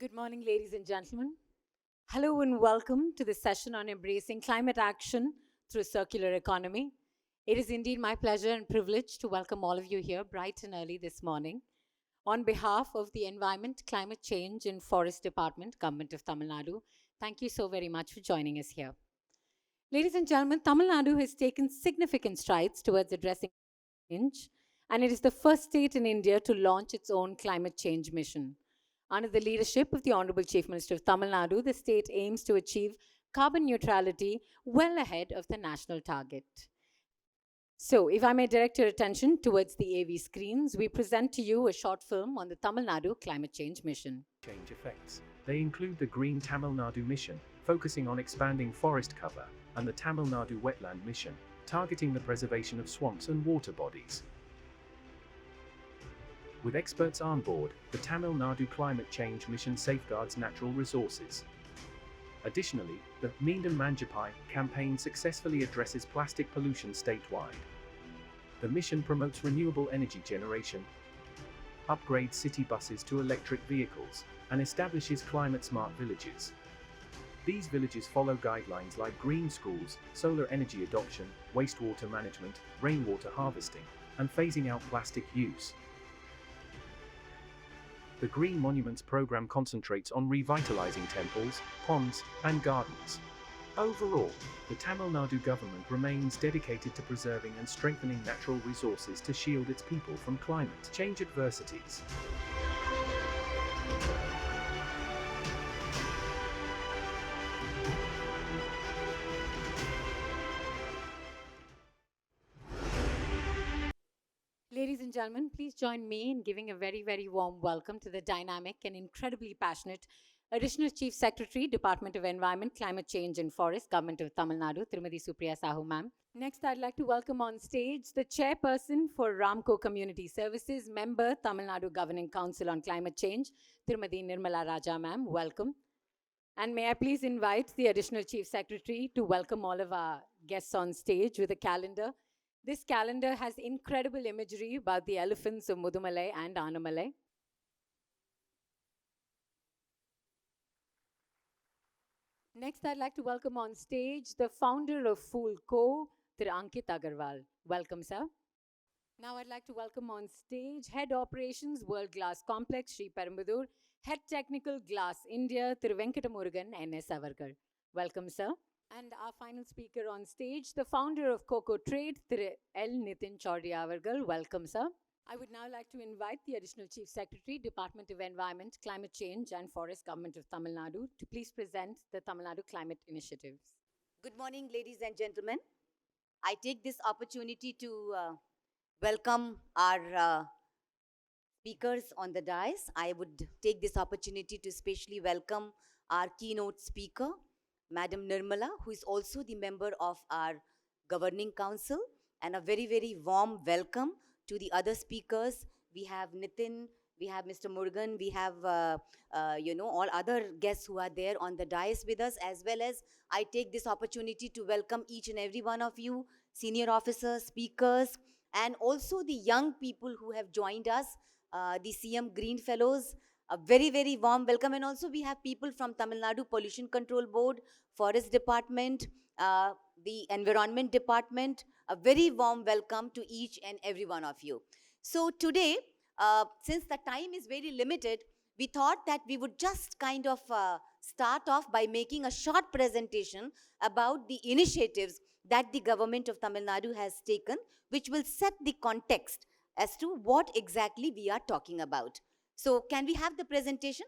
Good morning, ladies and gentlemen. Hello and welcome to this session on embracing climate action through circular economy. It is indeed my pleasure and privilege to welcome all of you here bright and early this morning. On behalf of the Environment, Climate Change and Forest Department, Government of Tamil Nadu, thank you so very much for joining us here. Ladies and gentlemen, Tamil Nadu has taken significant strides towards addressing change, and it is the first state in India to launch its own climate change mission. Under the leadership of the Honorable Chief Minister of Tamil Nadu, the state aims to achieve carbon neutrality well ahead of the national target. So, if I may direct your attention towards the AV screens, we present to you a short film on the Tamil Nadu climate change mission. Change effects. They include the Green Tamil Nadu mission, focusing on expanding forest cover, and the Tamil Nadu Wetland mission, targeting the preservation of swamps and water bodies. With experts on board, the Tamil Nadu climate change mission safeguards natural resources. Additionally, the Meendum Manjapai campaign successfully addresses plastic pollution statewide. The mission promotes renewable energy generation, upgrades city buses to electric vehicles, and establishes climate-smart villages. These villages follow guidelines like green schools, solar energy adoption, wastewater management, rainwater harvesting, and phasing out plastic use. The Green Monuments program concentrates on revitalizing temples, ponds, and gardens. Overall, the Tamil Nadu government remains dedicated to preserving and strengthening natural resources to shield its people from climate change adversities. Ladies and gentlemen, please join me in giving a very, very warm welcome to the dynamic and incredibly passionate Additional Chief Secretary, Department of Environment, Climate Change and Forest, Government of Tamil Nadu, Tirumadi Supriya Sahu ma'am. Next, I'd like to welcome on stage the Chairperson for Ramco Community Services, Member, Tamil Nadu Governing Council on Climate Change, Tirumadi Nirmala Raja ma'am. Welcome. And may I please invite the Additional Chief Secretary to welcome all of our guests on stage with a calendar. This calendar has incredible imagery about the elephants of Mudumalai and Anamalai. Next, I'd like to welcome on stage the founder of Fool Co, Thiru Ankit Agarwal. Welcome, sir. Now I'd like to welcome on stage Head Operations World Glass Complex, Sri Perambudur, Head Technical Glass India, Thiru Venkatamurugan, N.S. Avargal. Welcome, sir. And our final speaker on stage, the founder of Coco Trade, Thiru L. Nitin Chaudhary Avargal. Welcome, sir. I would now like to invite the Additional Chief Secretary, Department of Environment, Climate Change and Forest, Government of Tamil Nadu, to please present the Tamil Nadu Climate Initiatives. Good morning, ladies and gentlemen. I take this opportunity to welcome our speakers on the dais. I would take this opportunity to especially welcome our keynote speaker, Madam Nirmala, who is also the member of our Governing Council, and a very, very warm welcome to the other speakers. We have Nitin, we have Mr. Murugan, we have, all other guests who are there on the dais with us, as well as I take this opportunity to welcome each and every one of you, senior officers, speakers, and also the young people who have joined us, the CM Green Fellows. A very, very warm welcome. And also we have people from Tamil Nadu Pollution Control Board, Forest Department, the Environment Department. A very warm welcome to each and every one of you. So today, since the time is very limited, we thought that we would just kind of start off by making a short presentation about the initiatives that the government of Tamil Nadu has taken, which will set the context as to what exactly we are talking about. So can we have the presentation?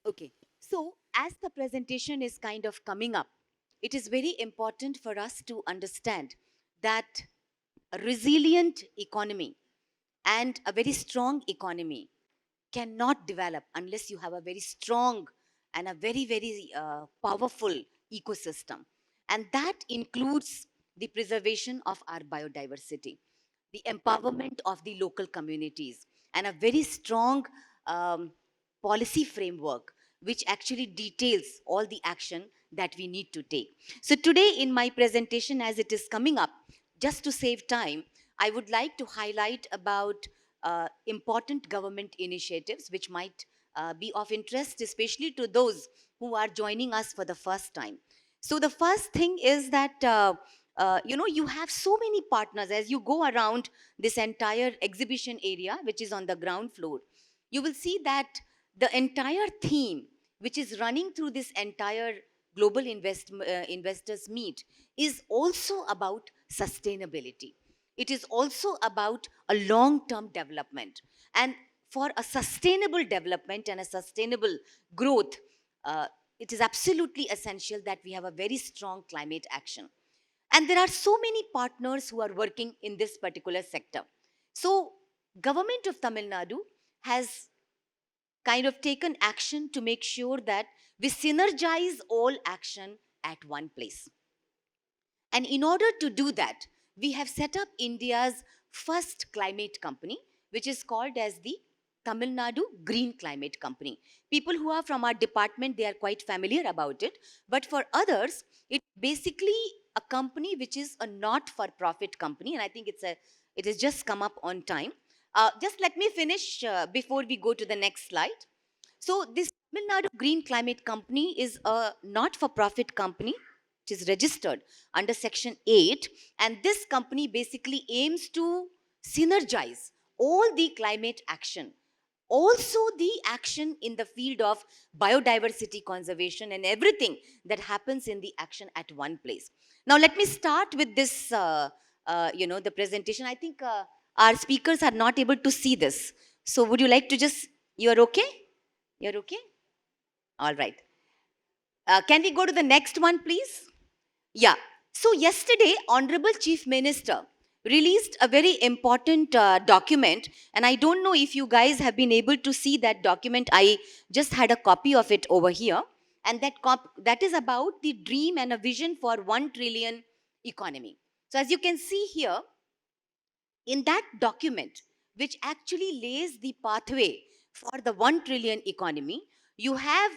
Okay. So as the presentation is kind of coming up, it is very important for us to understand that a resilient economy and a very strong economy cannot develop unless you have a very strong and a very, very powerful ecosystem. And that includes the preservation of our biodiversity, the empowerment of the local communities, and a very strong policy framework which actually details all the action that we need to take. So today in my presentation, as it is coming up, just to save time, I would like to highlight about important government initiatives which might be of interest, especially to those who are joining us for the first time. So the first thing is that you have so many partners as you go around this entire exhibition area, which is on the ground floor. You will see that the entire theme, which is running through this entire global investors meet, is also about sustainability. It is also about a long term development. And for a sustainable development and a sustainable growth, uh, it is absolutely essential that we have a very strong climate action. And there are so many partners who are working in this particular sector. So, government of Tamil Nadu has kind of taken action to make sure that we synergize all action at one place. And in order to do that, we have set up India's first climate company, which is called as the Tamil Nadu Green Climate Company. People who are from our department, they are quite familiar about it. But for others, it's basically a company which is a not-for-profit company. And I think it has just come up on time. Just let me finish before we go to the next slide. So this Tamil Nadu Green Climate Company is a not-for-profit company which is registered under Section 8. And this company basically aims to synergize all the climate action, also the action in the field of biodiversity conservation and everything that happens in the action at one place. Now, let me start with this, the presentation. I think our speakers are not able to see this. So would you like to just, you're okay? You're okay? All right. Can we go to the next one, please? Yeah. So yesterday, Honorable Chief Minister released a very important document, and I don't know if you guys have been able to see that document. I just had a copy of it over here, and that is about the dream and a vision for 1 trillion economy. So as you can see here, in that document, which actually lays the pathway for the 1 trillion economy, you have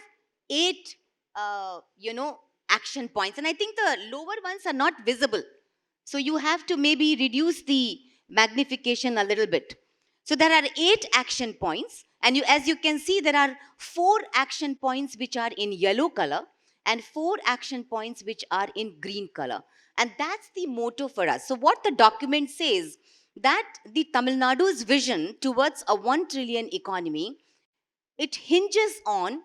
8, action points. And I think the lower ones are not visible. So you have to maybe reduce the magnification a little bit. So there are 8 action points. And as you can see, there are 4 action points which are in yellow color and 4 action points which are in green color. And that's the motto for us. So what the document says, that the Tamil Nadu's vision towards a 1 trillion economy, it hinges on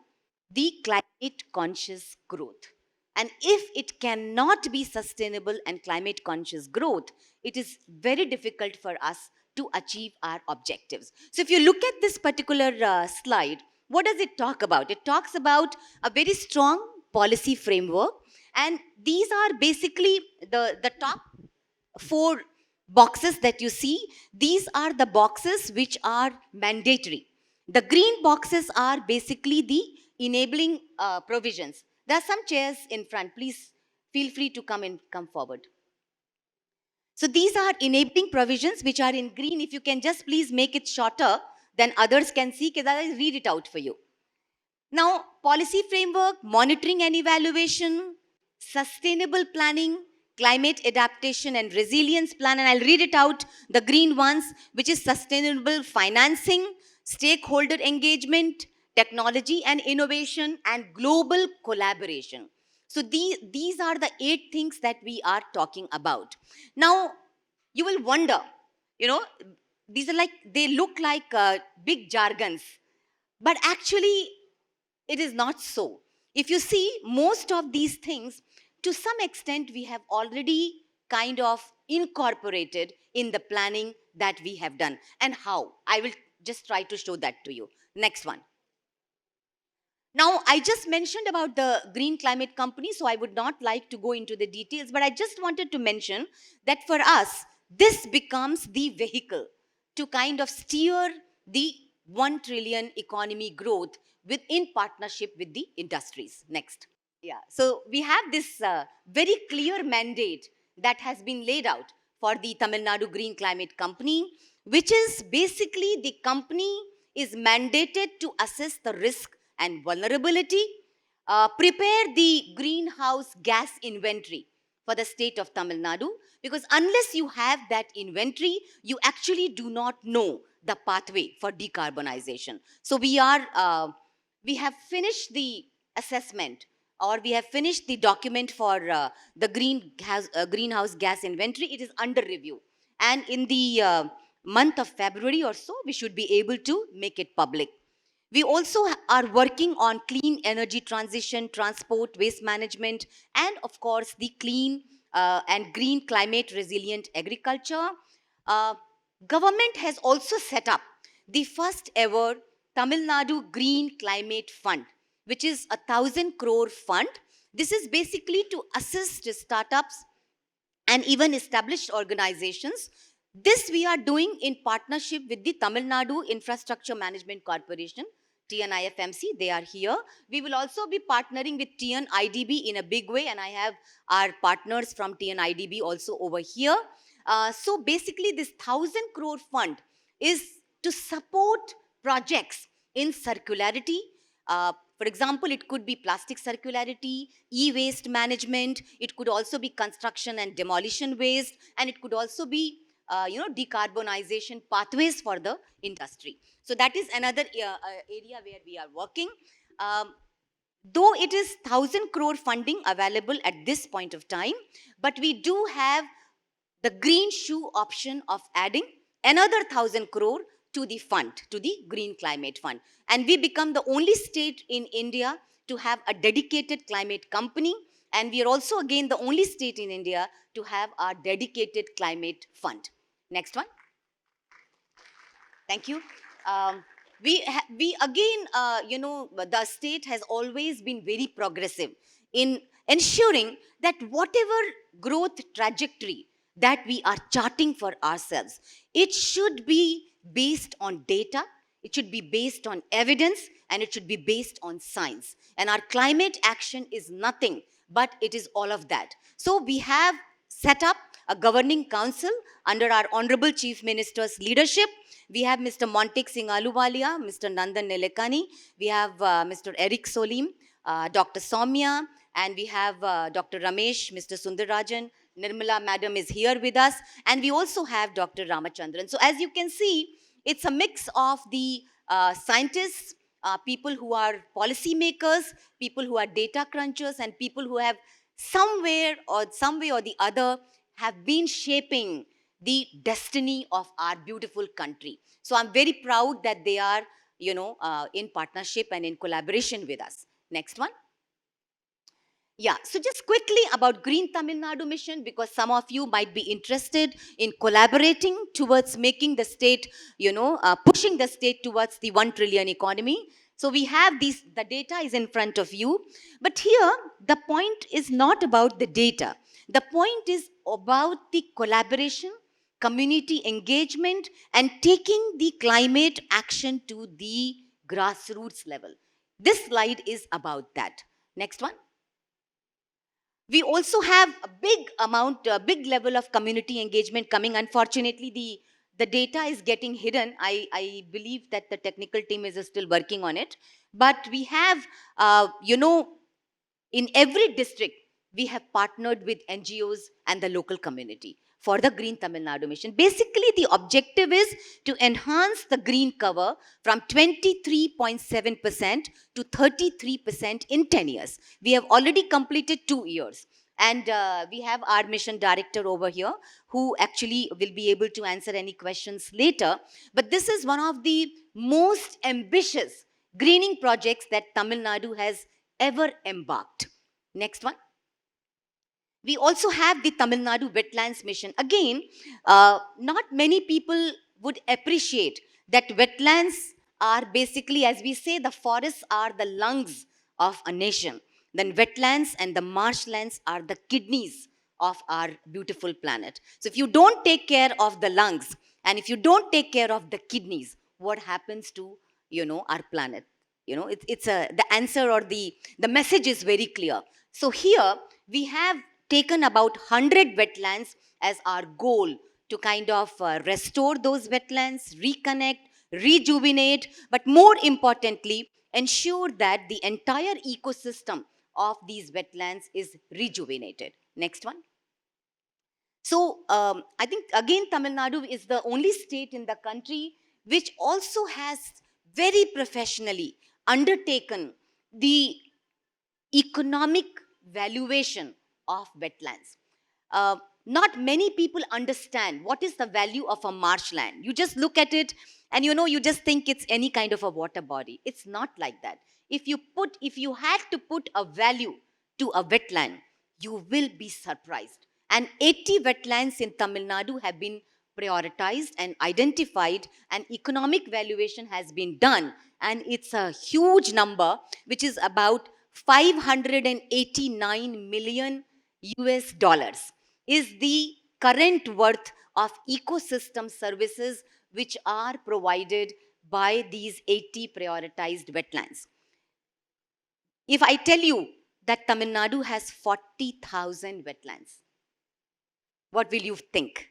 the climate conscious growth. And if it cannot be sustainable and climate conscious growth, it is very difficult for us to achieve our objectives. So if you look at this particular slide, what does it talk about? It talks about a very strong policy framework. And these are basically the top 4 boxes that you see. These are the boxes which are mandatory. The green boxes are basically the enabling provisions. There are some chairs in front. Please feel free to come forward. So these are enabling provisions which are in green. If you can just please make it shorter, then others can see. I'll read it out for you. Now, policy framework, monitoring and evaluation, sustainable planning, climate adaptation and resilience plan. And I'll read it out, the green ones, which is sustainable financing, stakeholder engagement, technology and innovation, and global collaboration. So these are the 8 things that we are talking about. Now, you will wonder, these are they look like big jargons, but actually, it is not so. If you see, most of these things, to some extent, we have already kind of incorporated in the planning that we have done. And how? I will just try to show that to you. Next one. Now, I just mentioned about the Green Climate Company, so I would not like to go into the details, but I just wanted to mention that for us, this becomes the vehicle to kind of steer the 1 trillion economy growth in partnership with the industries. Next. Yeah, so we have this very clear mandate that has been laid out for the Tamil Nadu Green Climate Company, which is basically the company is mandated to assess the risk and vulnerability, prepare the greenhouse gas inventory for the state of Tamil Nadu, because unless you have that inventory, you actually do not know the pathway for decarbonization. So we have finished the assessment, or we have finished the document for the greenhouse gas inventory. It is under review. And in the month of February or so, we should be able to make it public. We also are working on clean energy transition, transport, waste management, and of course, the clean and green climate resilient agriculture. Uh, Government has also set up the first ever Tamil Nadu Green Climate Fund, which is 1,000 crore fund. This is basically to assist startups and even established organizations. This we are doing in partnership with the Tamil Nadu Infrastructure Management Corporation, TNIFMC. They are here. We will also be partnering with TNIDB in a big way, and I have our partners from TNIDB also over here. So basically, this 1,000 crore fund is to support projects in circularity. For example, it could be plastic circularity, e-waste management. It could also be construction and demolition waste, and it could also be decarbonization pathways for the industry. So that is another area where we are working. Um, though it is 1,000 crore funding available at this point of time, but we do have the green shoe option of adding another 1,000 crore to the fund, to the Green Climate Fund. And we become the only state in India to have a dedicated climate company. And we are also, again, the only state in India to have our dedicated climate fund. Next one. Thank you. We again, the state has always been very progressive in ensuring that whatever growth trajectory that we are charting for ourselves, it should be based on data, it should be based on evidence, and it should be based on science. And our climate action is nothing but it is all of that. So we have set up a governing council under our Honorable Chief Minister's leadership. We have Mr. Montek Singh Aluwalia, Mr. Nandan Nelekani, we have Mr. Eric Solim, Dr. Soumya, and we have Dr. Ramesh, Mr. Sundarajan, Nirmala Madam is here with us, and we also have Dr. Ramachandran. So as you can see, it's a mix of the scientists, people who are policy makers, people who are data crunchers, and people who have somewhere or some way or the other have been shaping the destiny of our beautiful country. So I'm very proud that they are, in partnership and in collaboration with us. Next one. Yeah, so just quickly about Green Tamil Nadu Mission, because some of you might be interested in collaborating towards making the state, pushing the state towards the 1 trillion economy. So we have these, the data is in front of you. But here, the point is not about the data. The point is about the collaboration, community engagement, and taking the climate action to the grassroots level. This slide is about that. Next one. We also have a big level of community engagement coming. Unfortunately, the data is getting hidden. I believe that the technical team is still working on it. But we have, in every district, we have partnered with NGOs and the local community for the Green Tamil Nadu Mission. Basically, the objective is to enhance the green cover from 23.7% to 33% in 10 years. We have already completed 2 years. And we have our mission director over here who actually will be able to answer any questions later. But this is one of the most ambitious greening projects that Tamil Nadu has ever embarked. Next one. We also have the Tamil Nadu Wetlands Mission. Again, not many people would appreciate that wetlands are basically, as we say, the forests are the lungs of a nation. Then wetlands and the marshlands are the kidneys of our beautiful planet. So if you don't take care of the lungs and if you don't take care of the kidneys, what happens to, our planet? The answer or the message is very clear. So here we have taken about 100 wetlands as our goal to kind of restore those wetlands, reconnect, rejuvenate, but more importantly, ensure that the entire ecosystem of these wetlands is rejuvenated. Next one. So I think again Tamil Nadu is the only state in the country which also has very professionally undertaken the economic valuation of wetlands. Uh, Not many people understand what is the value of a marshland. You just look at it and you just think it's any kind of a water body. It's not like that. If you had to put a value to a wetland, you will be surprised. And 80 wetlands in Tamil Nadu have been prioritized and identified, and economic valuation has been done. And it's a huge number, which is about 589 million US dollars is the current worth of ecosystem services which are provided by these 80 prioritized wetlands. If I tell you that Tamil Nadu has 40,000 wetlands, what will you think?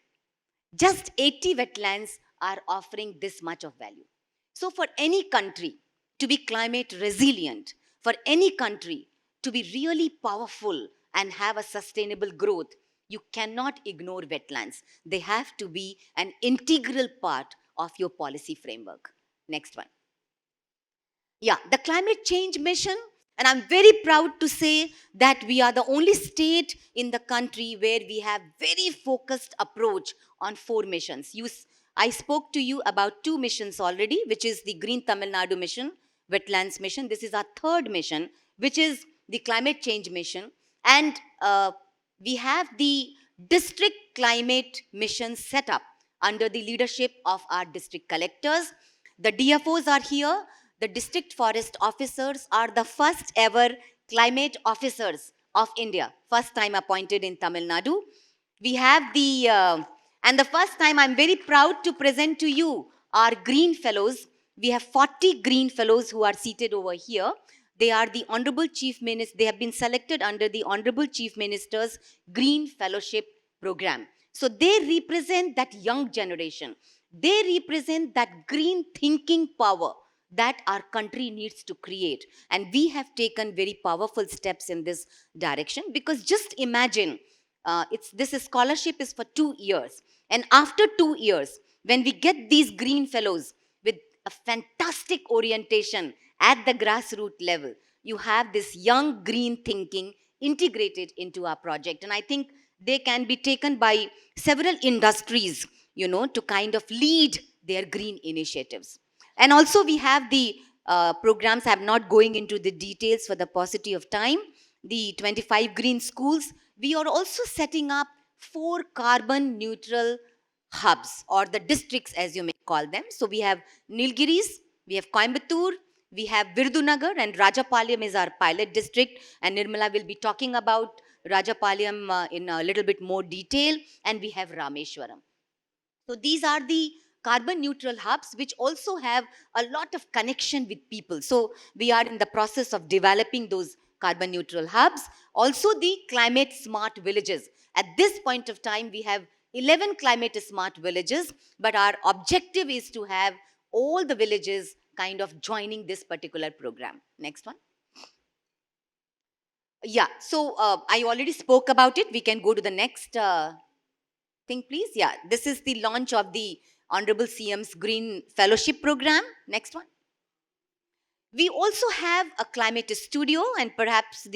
Just 80 wetlands are offering this much of value. So, for any country to be climate resilient, for any country to be really powerful and have a sustainable growth, you cannot ignore wetlands. They have to be an integral part of your policy framework. Next one. Yeah, the climate change mission. And I'm very proud to say that we are the only state in the country where we have very focused approach on 4 missions. I spoke to you about 2 missions already, which is the Green Tamil Nadu mission, Wetlands mission. This is our 3rd mission, which is the climate change mission. And we have the district climate mission set up under the leadership of our district collectors. The DFOs are here. The district forest officers are the first ever climate officers of India, first time appointed in Tamil Nadu. We have and the first time I'm very proud to present to you our green fellows. We have 40 green fellows who are seated over here. They are the Honorable Chief Minister. They have been selected under the Honorable Chief Minister's Green Fellowship Program. So they represent that young generation. They represent that green thinking power that our country needs to create. And we have taken very powerful steps in this direction, because just imagine, this scholarship is for 2 years. And after 2 years, when we get these green fellows with a fantastic orientation at the grassroots level, you have this young green thinking integrated into our project. And I think they can be taken by several industries, to kind of lead their green initiatives. And also we have the programs. I'm not going into the details for the paucity of time. The 25 green schools. We are also setting up 4 carbon neutral hubs, or the districts as you may call them. So we have Nilgiris, we have Coimbatore, we have Virdunagar, and Rajapalayam is our pilot district. And Nirmala will be talking about Rajapalayam in a little bit more detail. And we have Rameshwaram. So these are the carbon neutral hubs, which also have a lot of connection with people. So we are in the process of developing those carbon neutral hubs. Also the climate smart villages. At this point of time, we have 11 climate smart villages, but our objective is to have all the villages kind of joining this particular program. Next one. Yeah, so I already spoke about it. We can go to the next thing, please. Yeah, this is the launch of the Honorable CM's Green Fellowship Program. Next one. We also have a climate studio, and perhaps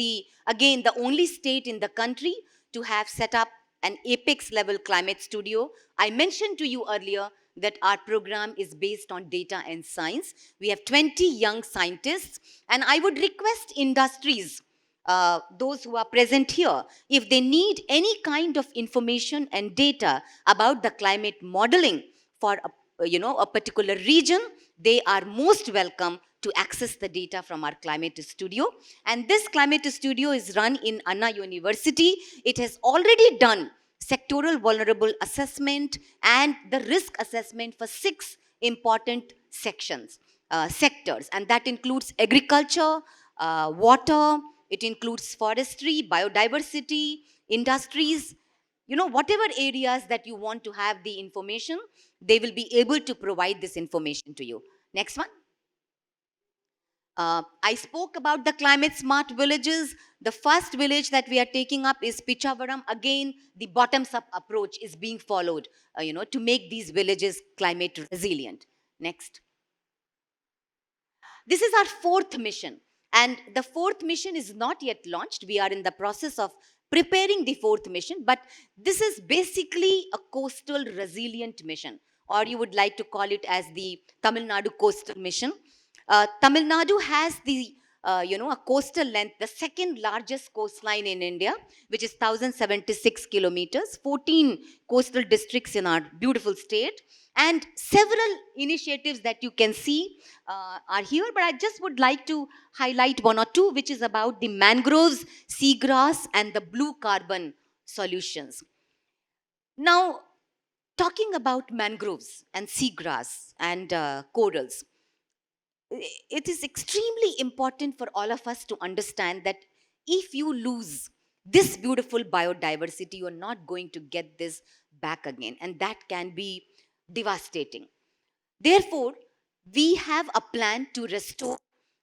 again the only state in the country to have set up an apex level climate studio. I mentioned to you earlier that our program is based on data and science. We have 20 young scientists, and I would request industries, those who are present here, if they need any kind of information and data about the climate modeling for a particular region, they are most welcome to access the data from our climate studio. And this climate studio is run in Anna University. It has already done sectoral vulnerable assessment and the risk assessment for 6 important sectors, and that includes agriculture, water, it includes forestry, biodiversity, industries, whatever areas that you want to have the information, they will be able to provide this information to you. Next one. I spoke about the climate smart villages. The first village that we are taking up is Pichavaram. Again, the bottoms up approach is being followed, to make these villages climate resilient. Next. This is our fourth mission. And the fourth mission is not yet launched. We are in the process of preparing the fourth mission. But this is basically a coastal resilient mission, or you would like to call it as the Tamil Nadu coastal mission. Tamil Nadu has a coastal length, the second largest coastline in India, which is 1,076 kilometers, 14 coastal districts in our beautiful state, and several initiatives that you can see are here. But I just would like to highlight one or two, which is about the mangroves, seagrass, and the blue carbon solutions. Now, talking about mangroves and seagrass and corals, it is extremely important for all of us to understand that if you lose this beautiful biodiversity, you're not going to get this back again, and that can be devastating. Therefore, we have a plan to restore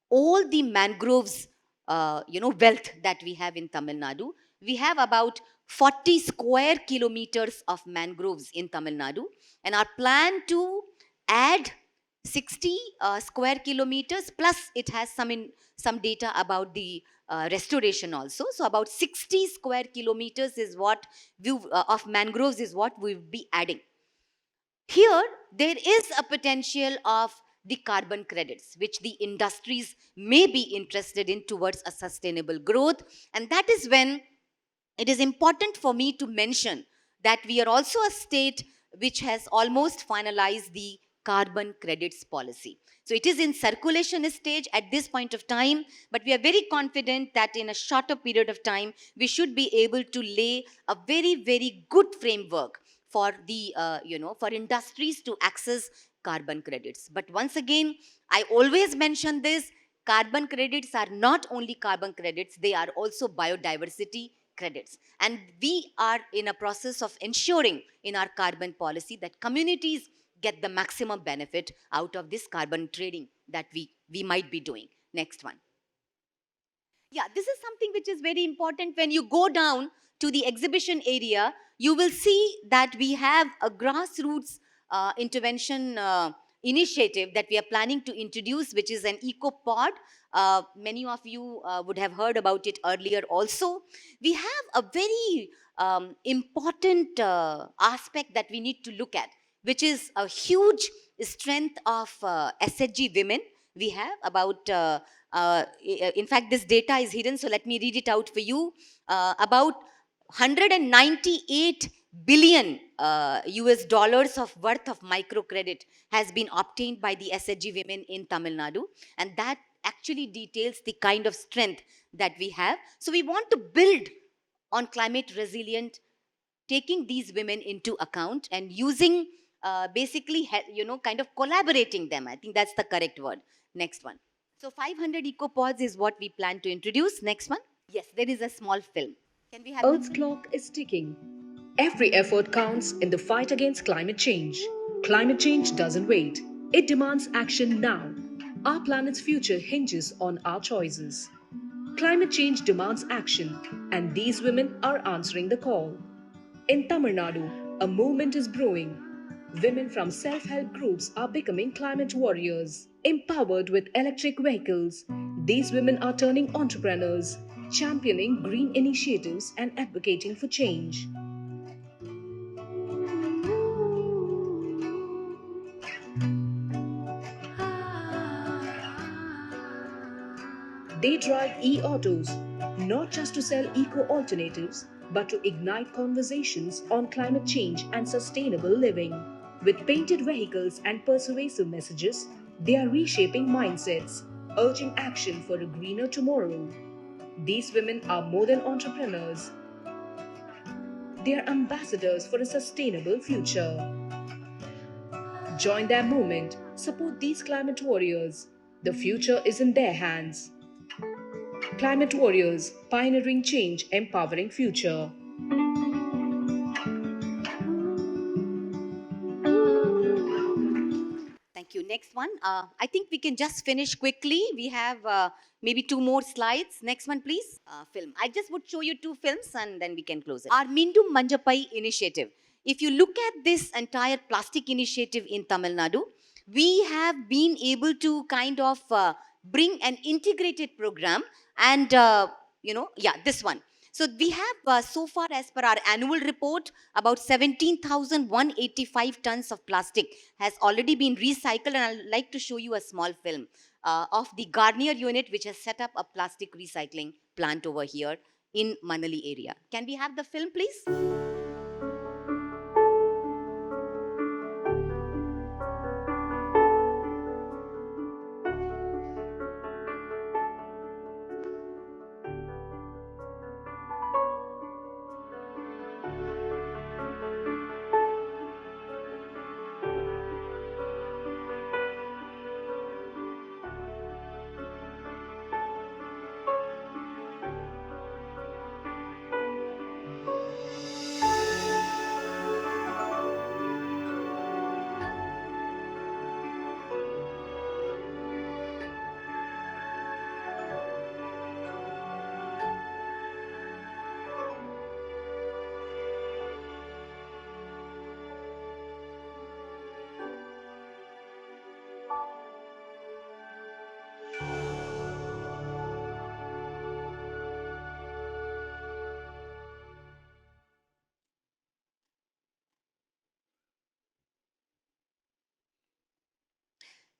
all the mangroves, wealth that we have in Tamil Nadu. We have about 40 square kilometers of mangroves in Tamil Nadu, and our plan to add 60 square kilometers, plus it has some data about the restoration also. So about 60 square kilometers is what of mangroves is what we will be adding. Here, there is a potential of the carbon credits, which the industries may be interested in towards a sustainable growth. And that is when it is important for me to mention that we are also a state which has almost finalized the carbon credits policy. So it is in circulation stage at this point of time, but we are very confident that in a shorter period of time, we should be able to lay a very, very good framework for the, for industries to access carbon credits. But once again, I always mention this, carbon credits are not only carbon credits, they are also biodiversity credits. And we are in a process of ensuring in our carbon policy that communities get the maximum benefit out of this carbon trading that we might be doing. Next one. Yeah, this is something which is very important. When you go down to the exhibition area, you will see that we have a grassroots intervention initiative that we are planning to introduce, which is an eco pod. Many of you would have heard about it earlier also. We have a very important aspect that we need to look at, which is a huge strength of SHG women. We have about in fact, this data is hidden, so let me read it out for you. About 198 billion US dollars of worth of microcredit has been obtained by the SHG women in Tamil Nadu, and that actually details the kind of strength that we have. So we want to build on climate resilient, taking these women into account and using basically, kind of collaborating them. I think that's the correct word. Next one. So 500 ecopods is what we plan to introduce. Next one. Yes, there is a small film. Can we have Earth's clock is ticking. Every effort counts in the fight against climate change. Climate change doesn't wait. It demands action now. Our planet's future hinges on our choices. Climate change demands action, and these women are answering the call. In Tamil Nadu, a movement is brewing. Women from self-help groups are becoming climate warriors. Empowered with electric vehicles, these women are turning entrepreneurs, championing green initiatives and advocating for change. They drive e-autos, not just to sell eco-alternatives, but to ignite conversations on climate change and sustainable living. With painted vehicles and persuasive messages, they are reshaping mindsets, urging action for a greener tomorrow. These women are more than entrepreneurs. They are ambassadors for a sustainable future. Join their movement, support these climate warriors. The future is in their hands. Climate warriors, pioneering change, empowering future. Thank you. Next one. I think we can just finish quickly. We have maybe 2 more slides. Next one, please. Film. I just would show you 2 films and then we can close it. Our Mindum Manjapai initiative. If you look at this entire plastic initiative in Tamil Nadu, we have been able to kind of bring an integrated program and, this one. So we have so far, as per our annual report, about 17,185 tons of plastic has already been recycled. And I'd like to show you a small film of the Garnier unit, which has set up a plastic recycling plant over here in Manali area. Can we have the film, please?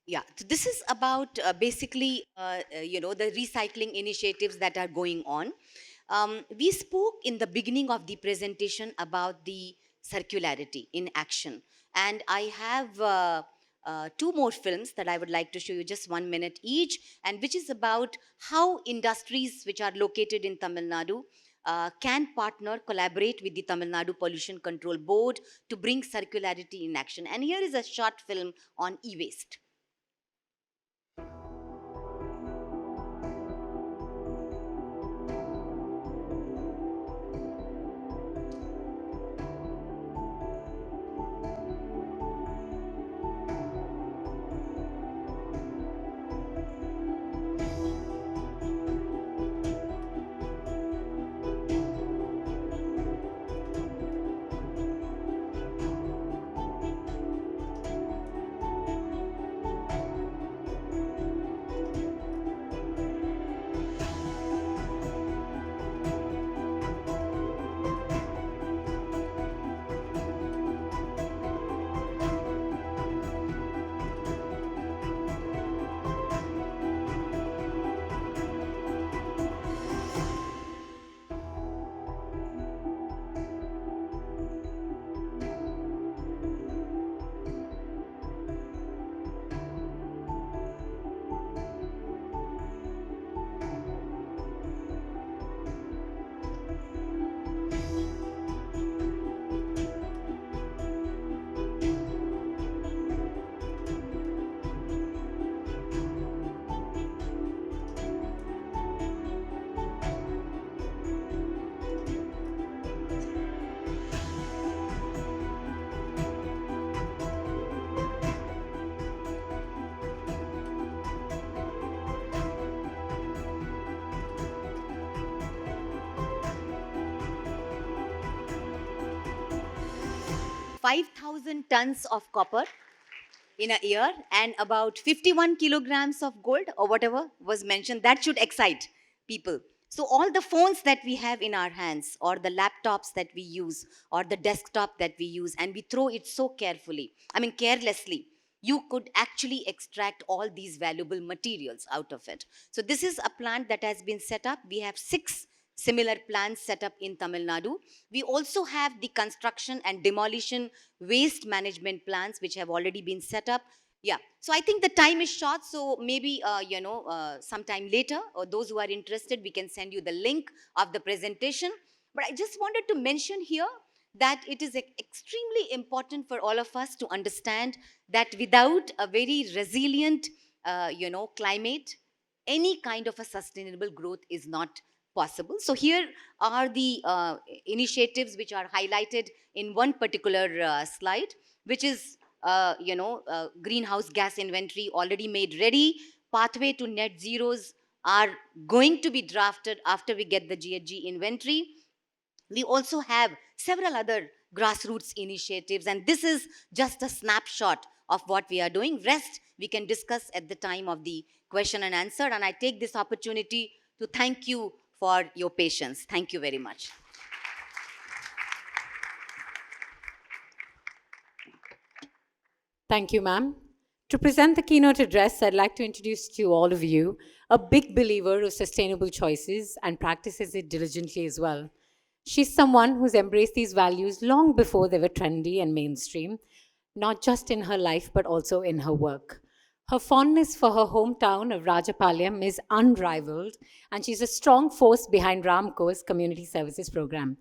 Yeah, so this is about basically, the recycling initiatives that are going on. We spoke in the beginning of the presentation about the circularity in action. And I have 2 more films that I would like to show you, just 1 minute each, and which is about how industries which are located in Tamil Nadu can partner, collaborate with the Tamil Nadu Pollution Control Board to bring circularity in action. And here is a short film on e-waste. 5,000 tons of copper in a year and about 51 kilograms of gold or whatever was mentioned. That should excite people. So all the phones that we have in our hands, or the laptops that we use, or the desktop that we use, and we throw it so carelessly, you could actually extract all these valuable materials out of it. So this is a plant that has been set up. We have 6 similar plants set up in Tamil Nadu. We also have the construction and demolition waste management plants which have already been set up. Yeah, so I think the time is short, so maybe sometime later, or those who are interested, we can send you the link of the presentation. But I just wanted to mention here that it is extremely important for all of us to understand that without a very resilient climate, any kind of a sustainable growth is not possible. So here are the initiatives which are highlighted in one particular slide, which is greenhouse gas inventory already made ready. Pathway to net zeros are going to be drafted after we get the GHG inventory. We also have several other grassroots initiatives, and this is just a snapshot of what we are doing. Rest we can discuss at the time of the question and answer, and I take this opportunity to thank you for your patience. Thank you very much. Thank you, ma'am. To present the keynote address, I'd like to introduce to all of you a big believer of sustainable choices and practices it diligently as well. She's someone who's embraced these values long before they were trendy and mainstream, not just in her life, but also in her work. Her fondness for her hometown of Rajapalyam is unrivaled, and she's a strong force behind Ramco's community services program.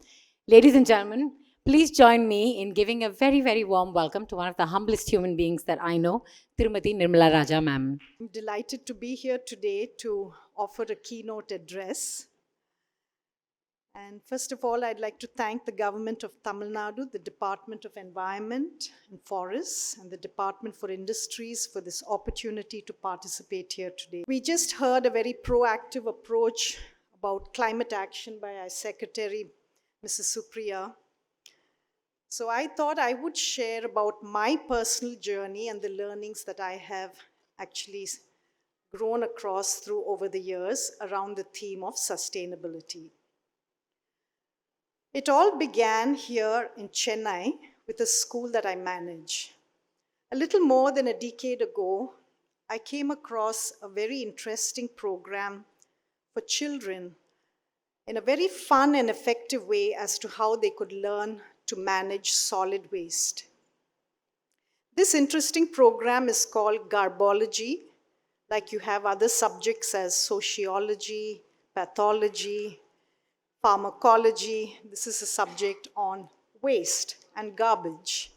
Ladies and gentlemen, please join me in giving a very, very warm welcome to one of the humblest human beings that I know, Tirumati Nirmala Raja, ma'am. I'm delighted to be here today to offer a keynote address. And first of all, I'd like to thank the government of Tamil Nadu, the Department of Environment and Forests, and the Department for Industries for this opportunity to participate here today. We just heard a very proactive approach about climate action by our Secretary, Mrs. Supriya. So I thought I would share about my personal journey and the learnings that I have actually grown across through over the years around the theme of sustainability. It all began here in Chennai with a school that I manage. A little more than a decade ago, I came across a very interesting program for children in a very fun and effective way as to how they could learn to manage solid waste. This interesting program is called Garbology, like you have other subjects as sociology, pathology, pharmacology. This is a subject on waste and garbage.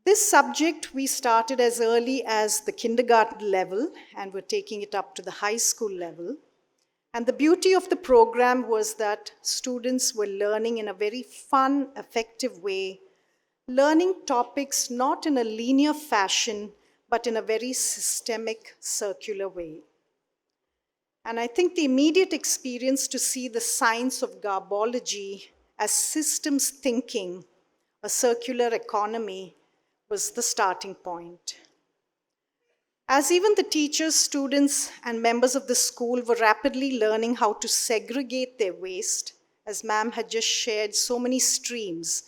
This subject we started as early as the kindergarten level, and we're taking it up to the high school level. And the beauty of the program was that students were learning in a very fun, effective way, learning topics not in a linear fashion, but in a very systemic, circular way. And I think the immediate experience to see the science of garbology as systems thinking, a circular economy, was the starting point. As even the teachers, students, and members of the school were rapidly learning how to segregate their waste, as ma'am had just shared so many streams.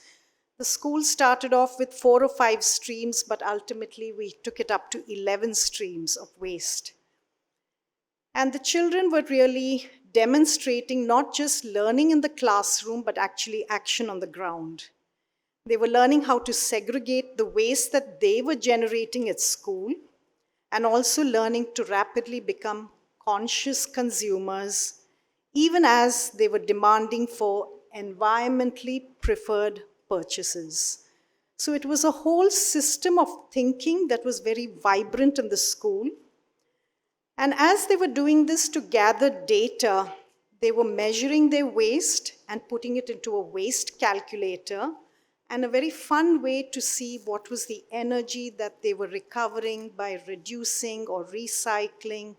The school started off with 4 or 5 streams, but ultimately we took it up to 11 streams of waste. And the children were really demonstrating not just learning in the classroom, but actually action on the ground. They were learning how to segregate the waste that they were generating at school, and also learning to rapidly become conscious consumers, even as they were demanding for environmentally preferred purchases. So it was a whole system of thinking that was very vibrant in the school. And as they were doing this to gather data, they were measuring their waste and putting it into a waste calculator, and a very fun way to see what was the energy that they were recovering by reducing or recycling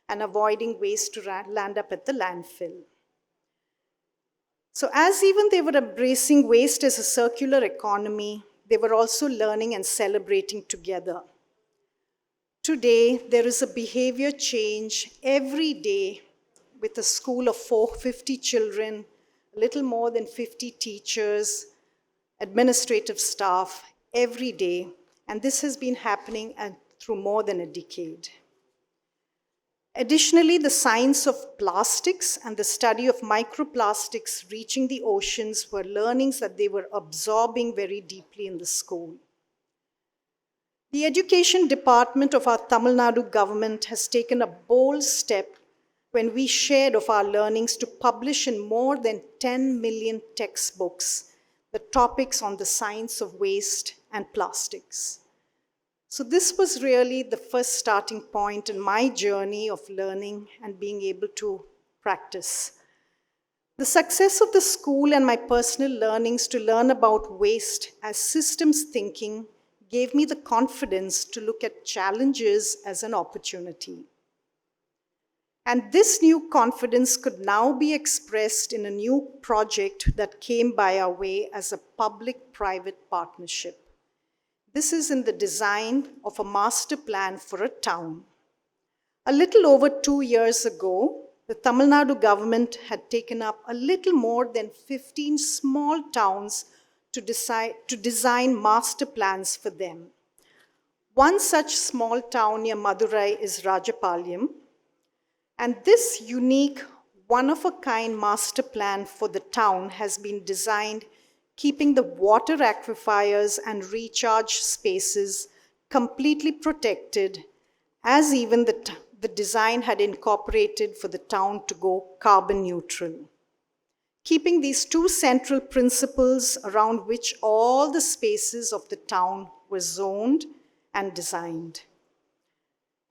and avoiding waste to land up at the landfill. So as even they were embracing waste as a circular economy, they were also learning and celebrating together. Today, there is a behavior change every day with a school of 450 children, a little more than 50 teachers, administrative staff every day, and this has been happening through more than a decade. Additionally, the science of plastics and the study of microplastics reaching the oceans were learnings that they were absorbing very deeply in the school. The education department of our Tamil Nadu government has taken a bold step when we shared of our learnings to publish in more than 10 million textbooks the topics on the science of waste and plastics. So this was really the first starting point in my journey of learning and being able to practice. The success of the school and my personal learnings to learn about waste as systems thinking gave me the confidence to look at challenges as an opportunity. And this new confidence could now be expressed in a new project that came by our way as a public-private partnership. This is in the design of a master plan for a town. A little over 2 years ago, the Tamil Nadu government had taken up a little more than 15 small towns to design master plans for them. One such small town near Madurai is Rajapalyam, and this unique, one-of-a-kind master plan for the town has been designed keeping the water aquifers and recharge spaces completely protected, as even the design had incorporated for the town to go carbon neutral. Keeping these two central principles around which all the spaces of the town were zoned and designed.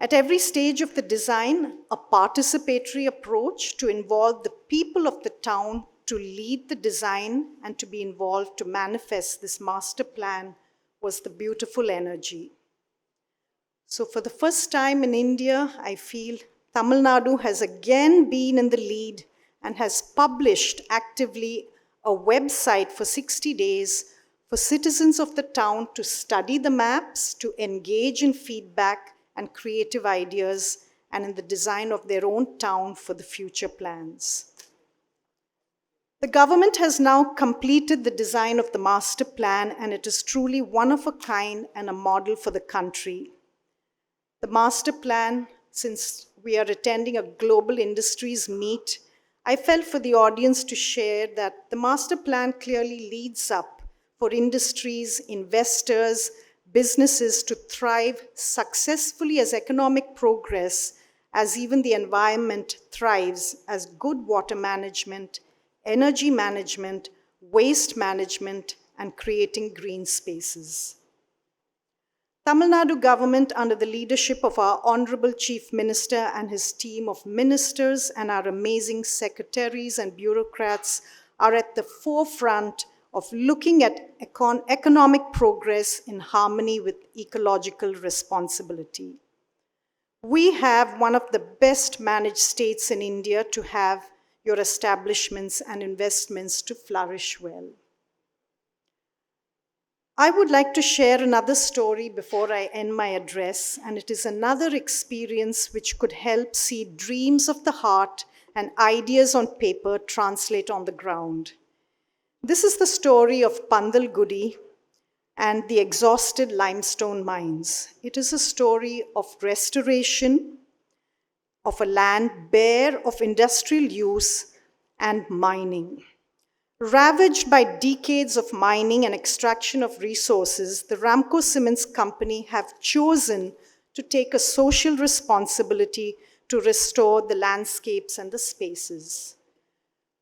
At every stage of the design, a participatory approach to involve the people of the town to lead the design and to be involved to manifest this master plan was the beautiful energy. So for the first time in India, I feel Tamil Nadu has again been in the lead and has published actively a website for 60 days for citizens of the town to study the maps, to engage in feedback and creative ideas, and in the design of their own town for the future plans. The government has now completed the design of the master plan, and it is truly one of a kind and a model for the country. The master plan, since we are attending a global industries meet, I felt for the audience to share that the master plan clearly leads up for industries, investors, businesses to thrive successfully as economic progress, as even the environment thrives as good water management, energy management, waste management, and creating green spaces. Tamil Nadu government, under the leadership of our Honorable Chief Minister and his team of ministers and our amazing secretaries and bureaucrats, are at the forefront of looking at economic progress in harmony with ecological responsibility. We have one of the best managed states in India to have your establishments and investments to flourish well. I would like to share another story before I end my address, and it is another experience which could help see dreams of the heart and ideas on paper translate on the ground. This is the story of Pandalgudi and the exhausted limestone mines. It is a story of restoration of a land bare of industrial use and mining. Ravaged by decades of mining and extraction of resources, the Ramco Cements Company have chosen to take a social responsibility to restore the landscapes and the spaces.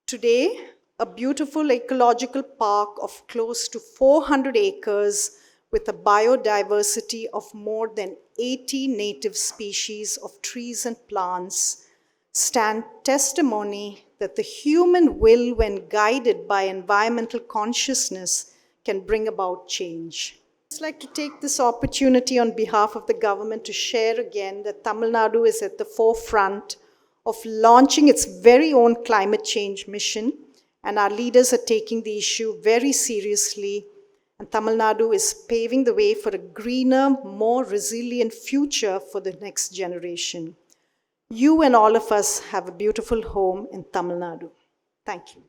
Today, a beautiful ecological park of close to 400 acres with a biodiversity of more than 80 native species of trees and plants stand testimony that the human will, when guided by environmental consciousness, can bring about change. I'd like to take this opportunity on behalf of the government to share again that Tamil Nadu is at the forefront of launching its very own climate change mission, and our leaders are taking the issue very seriously, and Tamil Nadu is paving the way for a greener, more resilient future for the next generation. You and all of us have a beautiful home in Tamil Nadu. Thank you.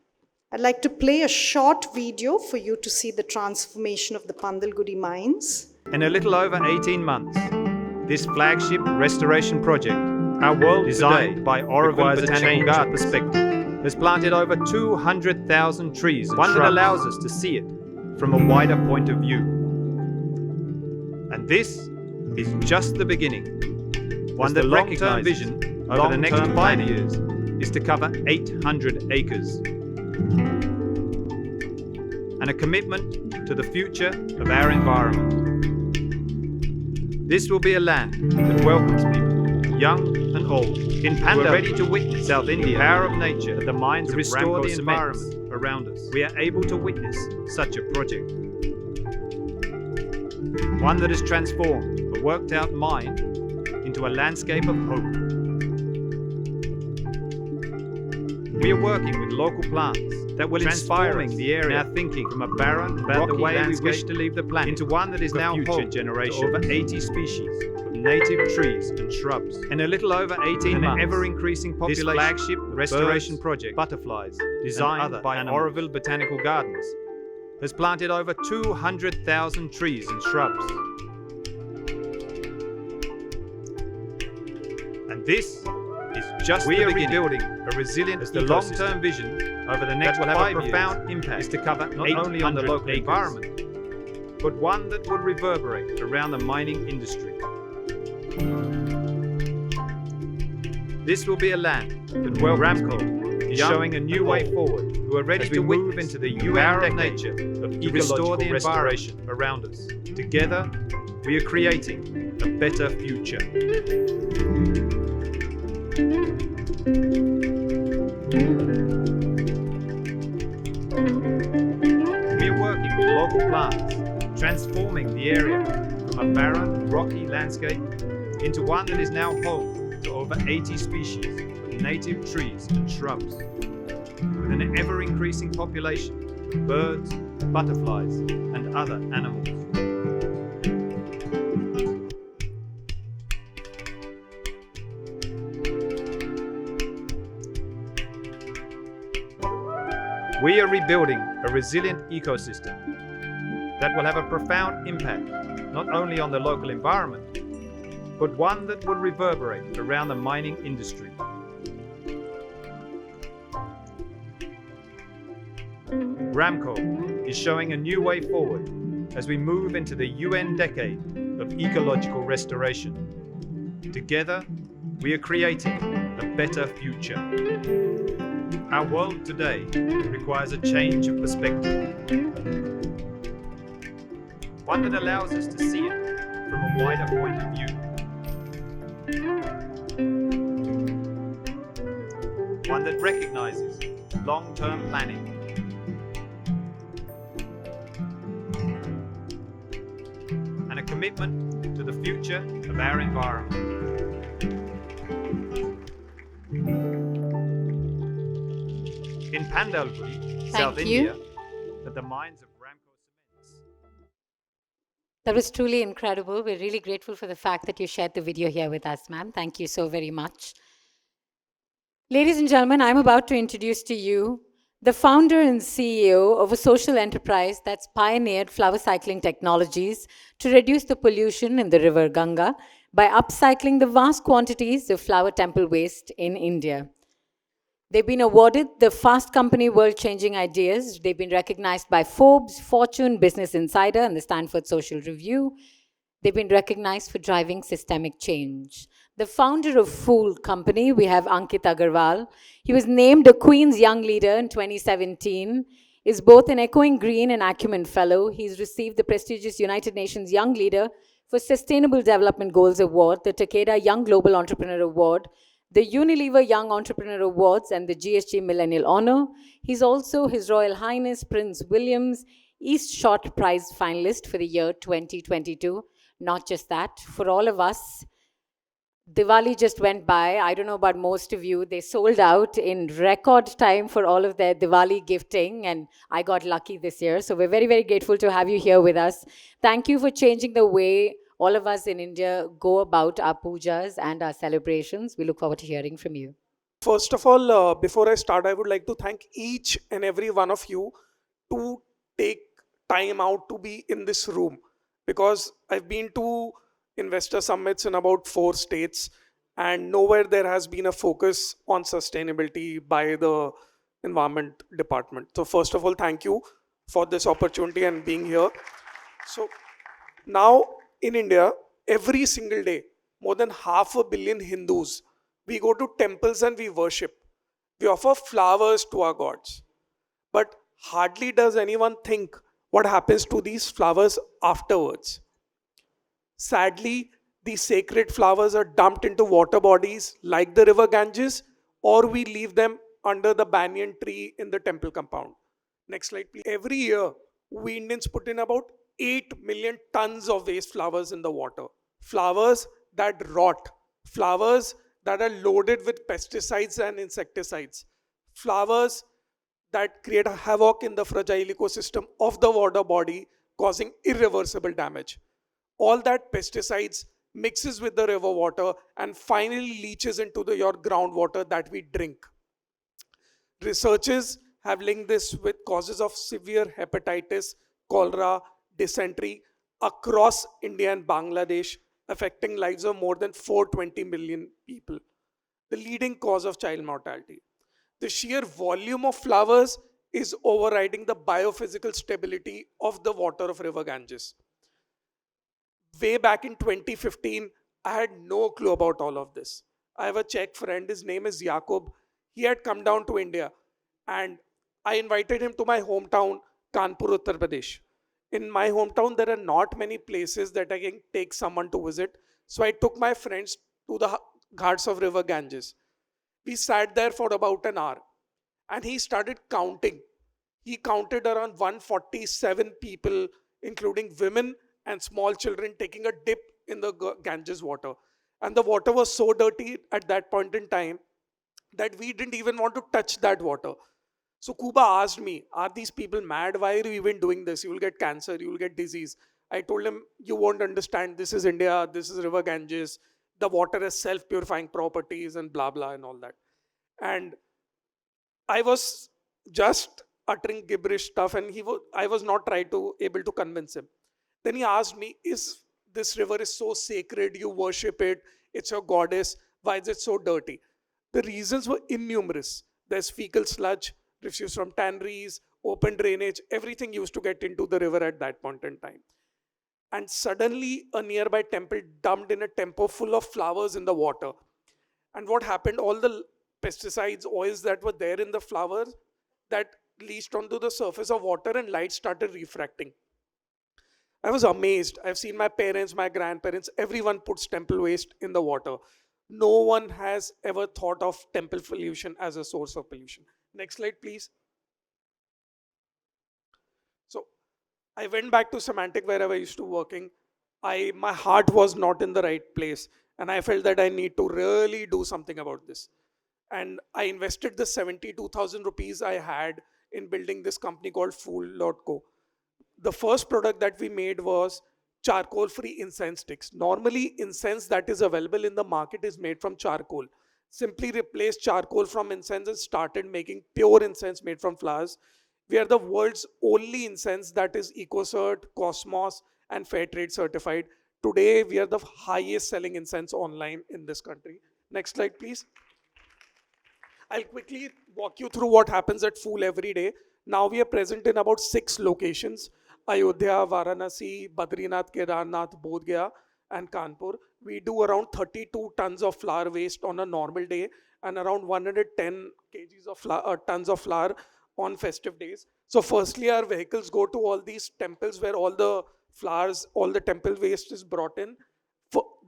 I'd like to play a short video for you to see the transformation of the Pandalgudi mines. In a little over 18 months, this flagship restoration project, our world designed today by Oregon Botanical Garden perspective, has planted over 200,000 trees and one shrubs that allows us to see it from a wider point of view. And this is just the beginning. One that long-term vision over the next 5 years is to cover 800 acres. And a commitment to the future of our environment. This will be a land that welcomes people, young and old, in Panda, who are ready to witness South India, the power of nature, at the mines to restore the environment around us. We are able to witness such a project. One that has transformed a worked out mind into a landscape of hope. We are working with local plants that will inspire the area, our thinking from a barren, about the way we wish to leave the planet, into one that is now home to over 80 species of native trees and shrubs. In a little over 18 months, an ever-increasing population, this flagship restoration project, butterflies, designed by Oroville Botanical Gardens, has planted over 200,000 trees and shrubs. And this is just the beginning. We are rebuilding a resilient ecosystem. The long-term vision over the next 5 years will have a profound impact is to cover not only on the local environment, but one that would reverberate around the mining industry. This will be a land that Ramco is showing a new way forward, who are ready to move into the power of nature to restore the restoration around us. Together, we are creating a better future. We are working with local plants, transforming the area from a barren, rocky landscape into one that is now home to over 80 species of native trees and shrubs, with an ever-increasing population of birds, butterflies, and other animals. We are rebuilding a resilient ecosystem that will have a profound impact not only on the local environment, but one that will reverberate around the mining industry. Ramco is showing a new way forward as we move into the UN decade of ecological restoration. Together, we are creating a better future. Our world today requires a change of perspective. One that allows us to see it from a wider point of view. One that recognizes long-term planning. And a commitment to the future of our environment. In Pandalguri, South India, at the mines of Ramco Cements. That was truly incredible. We're really grateful for the fact that you shared the video here with us, ma'am. Thank you so very much. Ladies and gentlemen, I'm about to introduce to you the founder and CEO of a social enterprise that's pioneered flower cycling technologies to reduce the pollution in the river Ganga by upcycling the vast quantities of flower temple waste in India. They've been awarded the Fast Company World Changing Ideas. They've been recognized by Forbes, Fortune, Business Insider, and the Stanford Social Review. They've been recognized for driving systemic change. The founder of Fool Company, we have Ankit Agarwal. He was named a Queen's Young Leader in 2017, is both an Echoing Green and Acumen Fellow. He's received the prestigious United Nations Young Leader for Sustainable Development Goals Award, the Takeda Young Global Entrepreneur Award, the Unilever Young Entrepreneur Awards, and the GSG Millennial Honor. He's also His Royal Highness Prince William's East Short Prize finalist for the year 2022. Not just that, for all of us, Diwali just went by. I don't know about most of you. They sold out in record time for all of their Diwali gifting, and I got lucky this year. So we're very, very grateful to have you here with us. Thank you for changing the way all of us in India go about our pujas and our celebrations. We look forward to hearing from you. First of all, before I start, I would like to thank each and every one of you to take time out to be in this room, because I've been to investor summits in about 4 states, and nowhere there has been a focus on sustainability by the environment department. So first of all, thank you for this opportunity and being here. So now in India, every single day, more than 500 million Hindus, we go to temples and we worship. We offer flowers to our gods. But hardly does anyone think what happens to these flowers afterwards. Sadly, these sacred flowers are dumped into water bodies like the river Ganges, or we leave them under the banyan tree in the temple compound. Next slide, please. Every year, we Indians put in about 8 million tons of waste flowers in the water. Flowers that rot, flowers that are loaded with pesticides and insecticides, flowers that create a havoc in the fragile ecosystem of the water body, causing irreversible damage. All that pesticides mixes with the river water and finally leaches into your groundwater that we drink. Researchers have linked this with causes of severe hepatitis, cholera, dysentery across India and Bangladesh, affecting lives of more than 420 million people. The leading cause of child mortality. The sheer volume of flowers is overriding the biophysical stability of the water of River Ganges. Way back in 2015, I had no clue about all of this. I have a Czech friend, his name is Jakob. He had come down to India and I invited him to my hometown, Kanpur, Uttar Pradesh. In my hometown, there are not many places that I can take someone to visit. So I took my friends to the ghats of River Ganges. We sat there for about an hour and he started counting. He counted around 147 people, including women and small children, taking a dip in the Ganges water. And the water was so dirty at that point in time that we didn't even want to touch that water. So Kuba asked me, are these people mad? Why are you even doing this? You will get cancer, you will get disease. I told him, you won't understand. This is India, this is River Ganges. The water has self-purifying properties and blah, blah, and all that. And I was just uttering gibberish stuff and I was not able to convince him. Then he asked me, is this river is so sacred, you worship it, it's your goddess, why is it so dirty? The reasons were innumerous. There's fecal sludge, refuse from tanneries, open drainage, everything used to get into the river at that point in time. And suddenly a nearby temple dumped in a tempo full of flowers in the water. And what happened, all the pesticides, oils that were there in the flowers, that leached onto the surface of water and light started refracting. I was amazed. I've seen my parents, my grandparents, everyone puts temple waste in the water. No one has ever thought of temple pollution as a source of pollution. Next slide, please. So I went back to Semantic where I used to working. My heart was not in the right place. And I felt that I need to really do something about this. And I invested the 72,000 rupees I had in building this company called Fool.co. The first product that we made was charcoal-free incense sticks. Normally, incense that is available in the market is made from charcoal. Simply replaced charcoal from incense and started making pure incense made from flowers. We are the world's only incense that is EcoCert, Cosmos, and Fairtrade certified. Today, we are the highest selling incense online in this country. Next slide, please. I'll quickly walk you through what happens at Fool every day. Now we are present in about 6 locations: Ayodhya, Varanasi, Badrinath, Kedarnath, Bodh Gaya, and Kanpur. We do around 32 tons of flower waste on a normal day and around 110 kgs of tons of flour on festive days. So firstly, our vehicles go to all these temples where all the flowers, all the temple waste is brought in.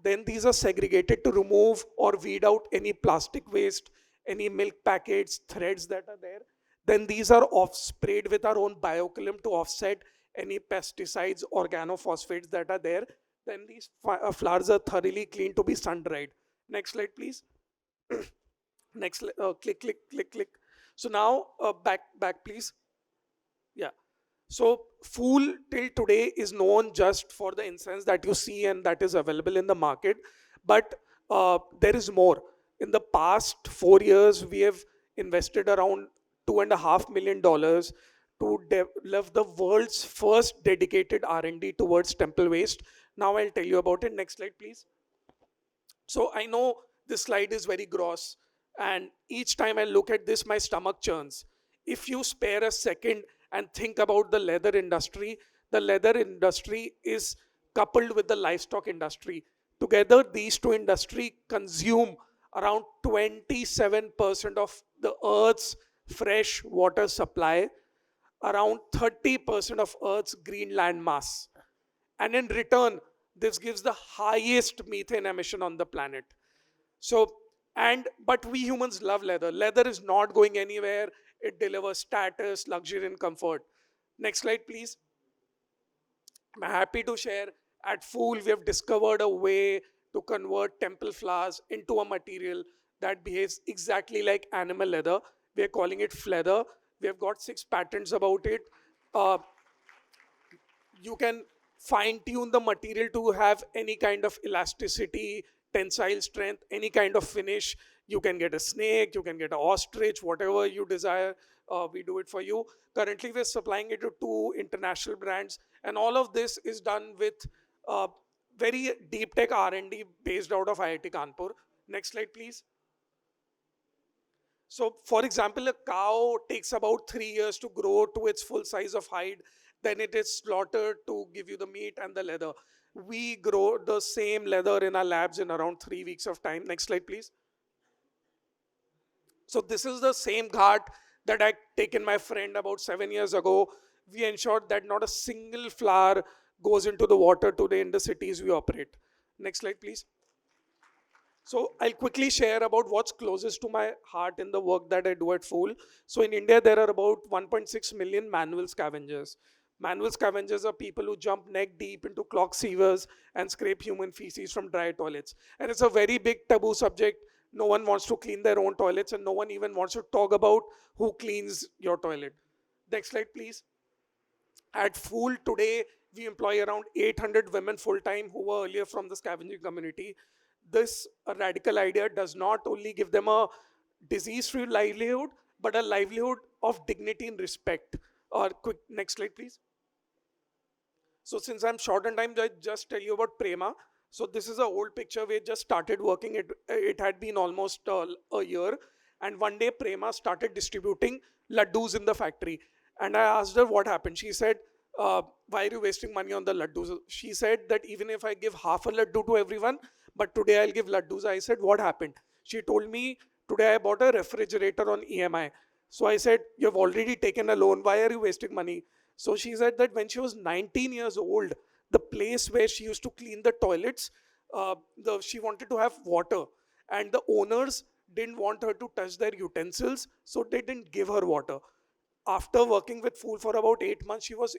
Then these are segregated to remove or weed out any plastic waste, any milk packets, threads that are there. Then these are sprayed with our own bioclim to offset any pesticides, organophosphates that are there. Then these flowers are thoroughly cleaned to be sun dried. Next slide, please. Next, click, click, click, click. So now back, please. Yeah. So Fool till today is known just for the incense that you see and that is available in the market. But there is more. In the past 4 years, we have invested around $2.5 million to develop the world's first dedicated R&D towards temple waste. Now I'll tell you about it. Next slide, please. So I know this slide is very gross, and each time I look at this, my stomach churns. If you spare a second and think about the leather industry is coupled with the livestock industry. Together, these two industries consume around 27% of the Earth's fresh water supply, around 30% of Earth's green land mass. And in return, this gives the highest methane emission on the planet. So, but we humans love leather. Leather is not going anywhere. It delivers status, luxury, and comfort. Next slide, please. I'm happy to share at Fool we have discovered a way to convert temple flowers into a material that behaves exactly like animal leather. We are calling it fleather. We have got 6 patents about it. Uh, you can fine tune the material to have any kind of elasticity, tensile strength, any kind of finish. You can get a snake, you can get an ostrich, whatever you desire. We do it for you. Currently we're supplying it to 2 international brands, and all of this is done with uh, very deep tech R&D based out of IIT Kanpur. Next slide please. So, for example, a cow takes about 3 years to grow to its full size of hide. Then it is slaughtered to give you the meat and the leather. We grow the same leather in our labs in around 3 weeks of time. Next slide, please. So this is the same ghat that I taken my friend about 7 years ago. We ensured that not a single flower goes into the water today in the cities we operate. Next slide, please. So I'll quickly share about what's closest to my heart in the work that I do at Fool. So in India, there are about 1.6 million manual scavengers. Manual scavengers are people who jump neck deep into clogged sewers and scrape human feces from dry toilets. And it's a very big taboo subject. No one wants to clean their own toilets, and no one even wants to talk about who cleans your toilet. Next slide, please. At Fool today, we employ around 800 women full-time who were earlier from the scavenging community. This radical idea does not only give them a disease-free livelihood, but a livelihood of dignity and respect. Quick, next slide, please. So since I'm short on time, I just tell you about Prema. So this is an old picture. We just started working. It had been almost a year. And one day Prema started distributing laddus in the factory. And I asked her what happened. She said, why are you wasting money on the laddus? She said that even if I give half a laddu to everyone, but today I'll give laddus. I said, what happened? She told me, today I bought a refrigerator on EMI. So I said, you have already taken a loan. Why are you wasting money? So she said that when she was 19 years old, the place where she used to clean the toilets, she wanted to have water. And the owners didn't want her to touch their utensils, so they didn't give her water. After working with Fool for about 8 months, she was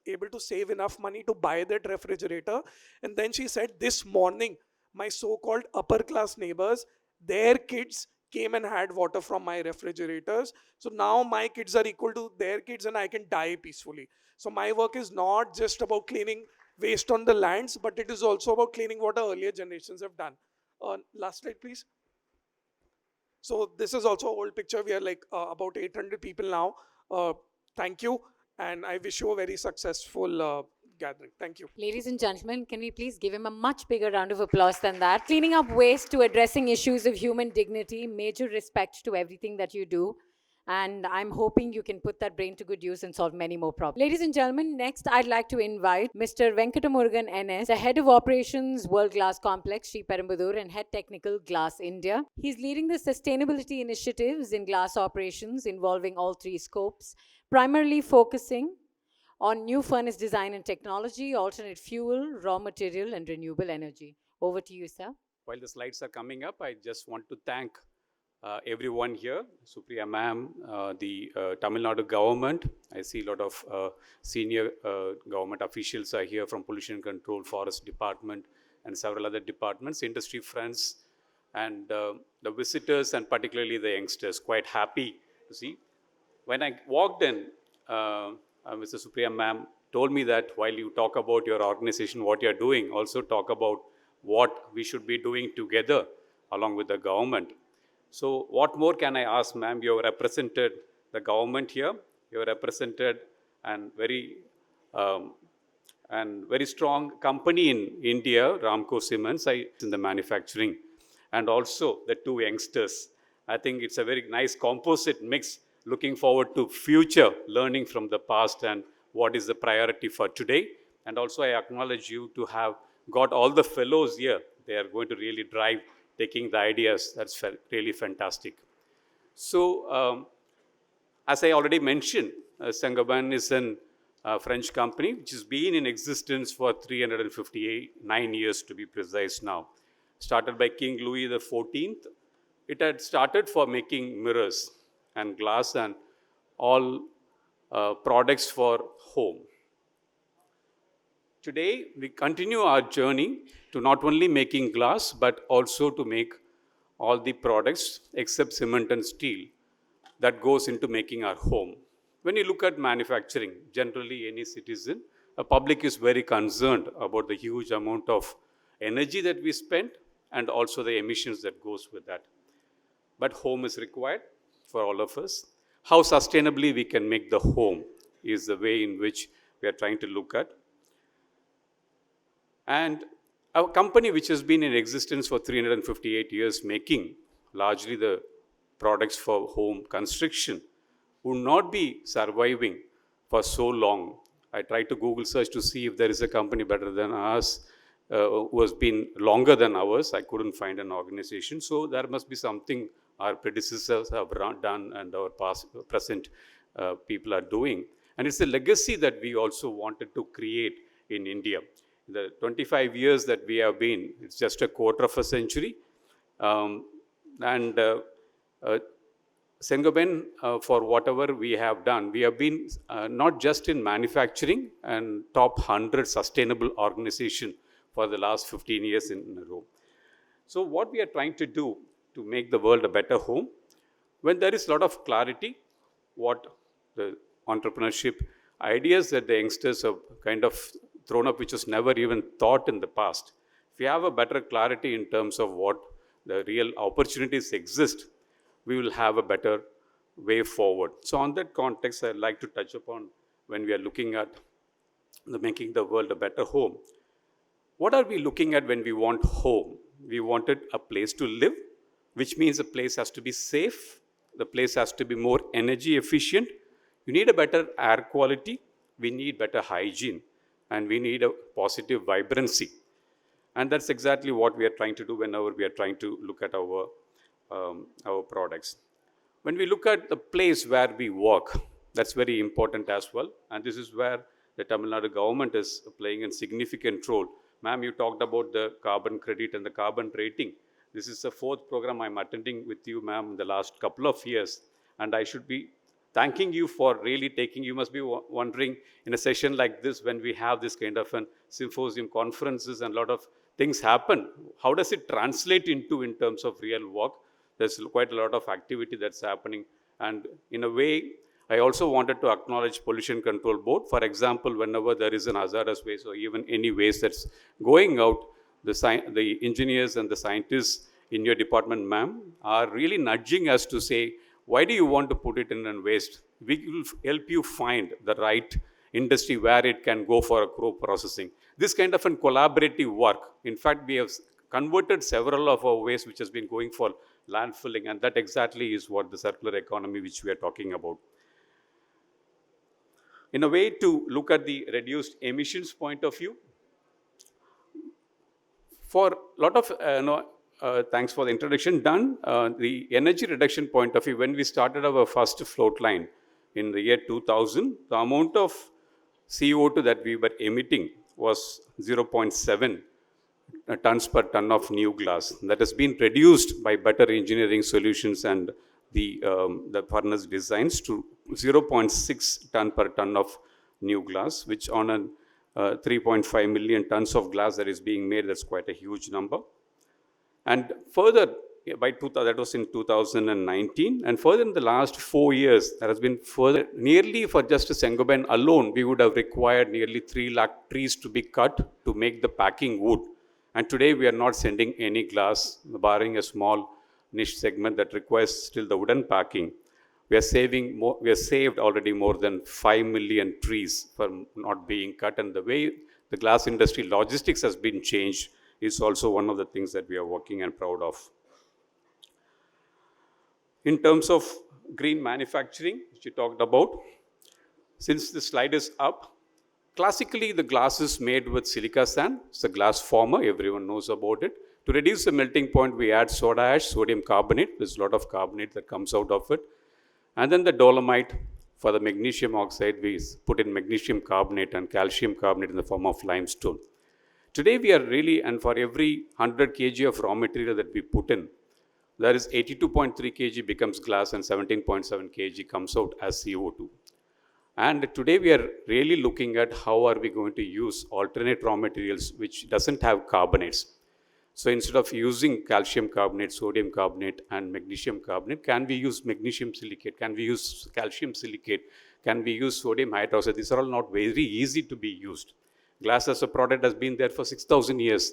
able to save enough money to buy that refrigerator. And then she said, this morning, my so-called upper class neighbors, their kids came and had water from my refrigerators. So now my kids are equal to their kids and I can die peacefully. So my work is not just about cleaning waste on the lands, but it is also about cleaning what our earlier generations have done. Last slide, please. So this is also an old picture. We are like about 800 people now. Thank you. And I wish you a very successful gathering. Thank you. Ladies and gentlemen, can we please give him a much bigger round of applause than that? Cleaning up waste to addressing issues of human dignity, major respect to everything that you do. And I'm hoping you can put that brain to good use and solve many more problems. Ladies and gentlemen, next I'd like to invite Mr. Venkatamurugan NS, the Head of Operations, World Glass Complex, Sri Perumbudur, and Head Technical, Glass India. He's leading the sustainability initiatives in glass operations involving all 3 scopes, primarily focusing on new furnace design and technology, alternate fuel, raw material, and renewable energy. Over to you, sir. While the slides are coming up, I just want to thank everyone here, Supriya ma'am, the Tamil Nadu government. I see a lot of senior government officials are here from Pollution Control, Forest Department, and several other departments, industry friends, and the visitors, and particularly the youngsters. Quite happy to see. When I walked in, Mr. Supriya ma'am told me that while you talk about your organization, what you're doing, also talk about what we should be doing together along with the government. So what more can I ask, ma'am? You have represented the government here. You have represented and very strong company in India, Ramco Siemens, in the manufacturing, and also the 2 youngsters. I think it's a very nice composite mix. Looking forward to future learning from the past and what is the priority for today. And also I acknowledge you to have got all the fellows here. They are going to really drive taking the ideas. That's really fantastic. So as I already mentioned, Saint-Gobain is a French company which has been in existence for 359 years to be precise now. Started by King Louis XIV. It had started for making mirrors and glass and all products for home. Today, we continue our journey to not only making glass, but also to make all the products except cement and steel that goes into making our home. When you look at manufacturing, generally any citizen, a public is very concerned about the huge amount of energy that we spend and also the emissions that goes with that. But home is required for all of us. How sustainably we can make the home is the way in which we are trying to look at. And our company, which has been in existence for 358 years, making largely the products for home construction, would not be surviving for so long. I tried to Google search to see if there is a company better than ours who has been longer than ours. I couldn't find an organization. So there must be something our predecessors have done and our past, present people are doing. And it's a legacy that we also wanted to create in India. The 25 years that we have been, it's just a quarter of a century. Saint-Gobain, for whatever we have done, we have been not just in manufacturing and top 100 sustainable organization for the last 15 years in a row. So what we are trying to do to make the world a better home, when there is a lot of clarity, what the entrepreneurship ideas that the youngsters have kind of thrown up, which was never even thought in the past. If we have a better clarity in terms of what the real opportunities exist, we will have a better way forward. So on that context, I'd like to touch upon when we are looking at making the world a better home. What are we looking at when we want home? We wanted a place to live, which means the place has to be safe, the place has to be more energy efficient. You need a better air quality, we need better hygiene, and we need a positive vibrancy. And that's exactly what we are trying to do whenever we are trying to look at our products. When we look at the place where we work, that's very important as well. And this is where the Tamil Nadu government is playing a significant role. Ma'am, you talked about the carbon credit and the carbon rating. This is the 4th program I'm attending with you, ma'am, in the last couple of years. And I should be thanking you for really taking, you must be wondering in a session like this, when we have this kind of an symposium conferences and a lot of things happen, how does it translate into in terms of real work? There's quite a lot of activity that's happening. And in a way, I also wanted to acknowledge Pollution Control Board. For example, whenever there is an hazardous waste or even any waste that's going out, the engineers and the scientists in your department, ma'am, are really nudging us to say, why do you want to put it in a waste? We will help you find the right industry where it can go for a co-processing. This kind of a collaborative work. In fact, we have converted several of our waste which has been going for landfilling, and that exactly is what the circular economy which we are talking about. In a way to look at the reduced emissions point of view, for a lot of, thanks for the introduction done, the energy reduction point of view, when we started our first float line in the year 2000, the amount of CO2 that we were emitting was 0.7 tons per ton of new glass. That has been reduced by better engineering solutions and the furnace designs to 0.6 ton per ton of new glass, which on a 3.5 million tons of glass that is being made, that's quite a huge number. And further, that was in 2019, and further in the last 4 years, there has been further, nearly for just Saint-Gobain alone, we would have required nearly 3 lakh trees to be cut to make the packing wood. And today we are not sending any glass, barring a small niche segment that requires still the wooden packing. We are saved already more than 5 million trees for not being cut. And the way the glass industry logistics has been changed is also one of the things that we are working and proud of. In terms of green manufacturing, which you talked about, since the slide is up, classically the glass is made with silica sand. It's a glass former, everyone knows about it. To reduce the melting point, we add soda ash, sodium carbonate. There's a lot of carbonate that comes out of it. And then the dolomite, for the magnesium oxide, we put in magnesium carbonate and calcium carbonate in the form of limestone. Today we are really, and for every 100 kg of raw material that we put in, there is 82.3 kg becomes glass and 17.7 kg comes out as CO2. And today we are really looking at how are we going to use alternate raw materials which doesn't have carbonates. So instead of using calcium carbonate, sodium carbonate, and magnesium carbonate, can we use magnesium silicate? Can we use calcium silicate? Can we use sodium hydroxide? These are all not very easy to be used. Glass as a product has been there for 6,000 years.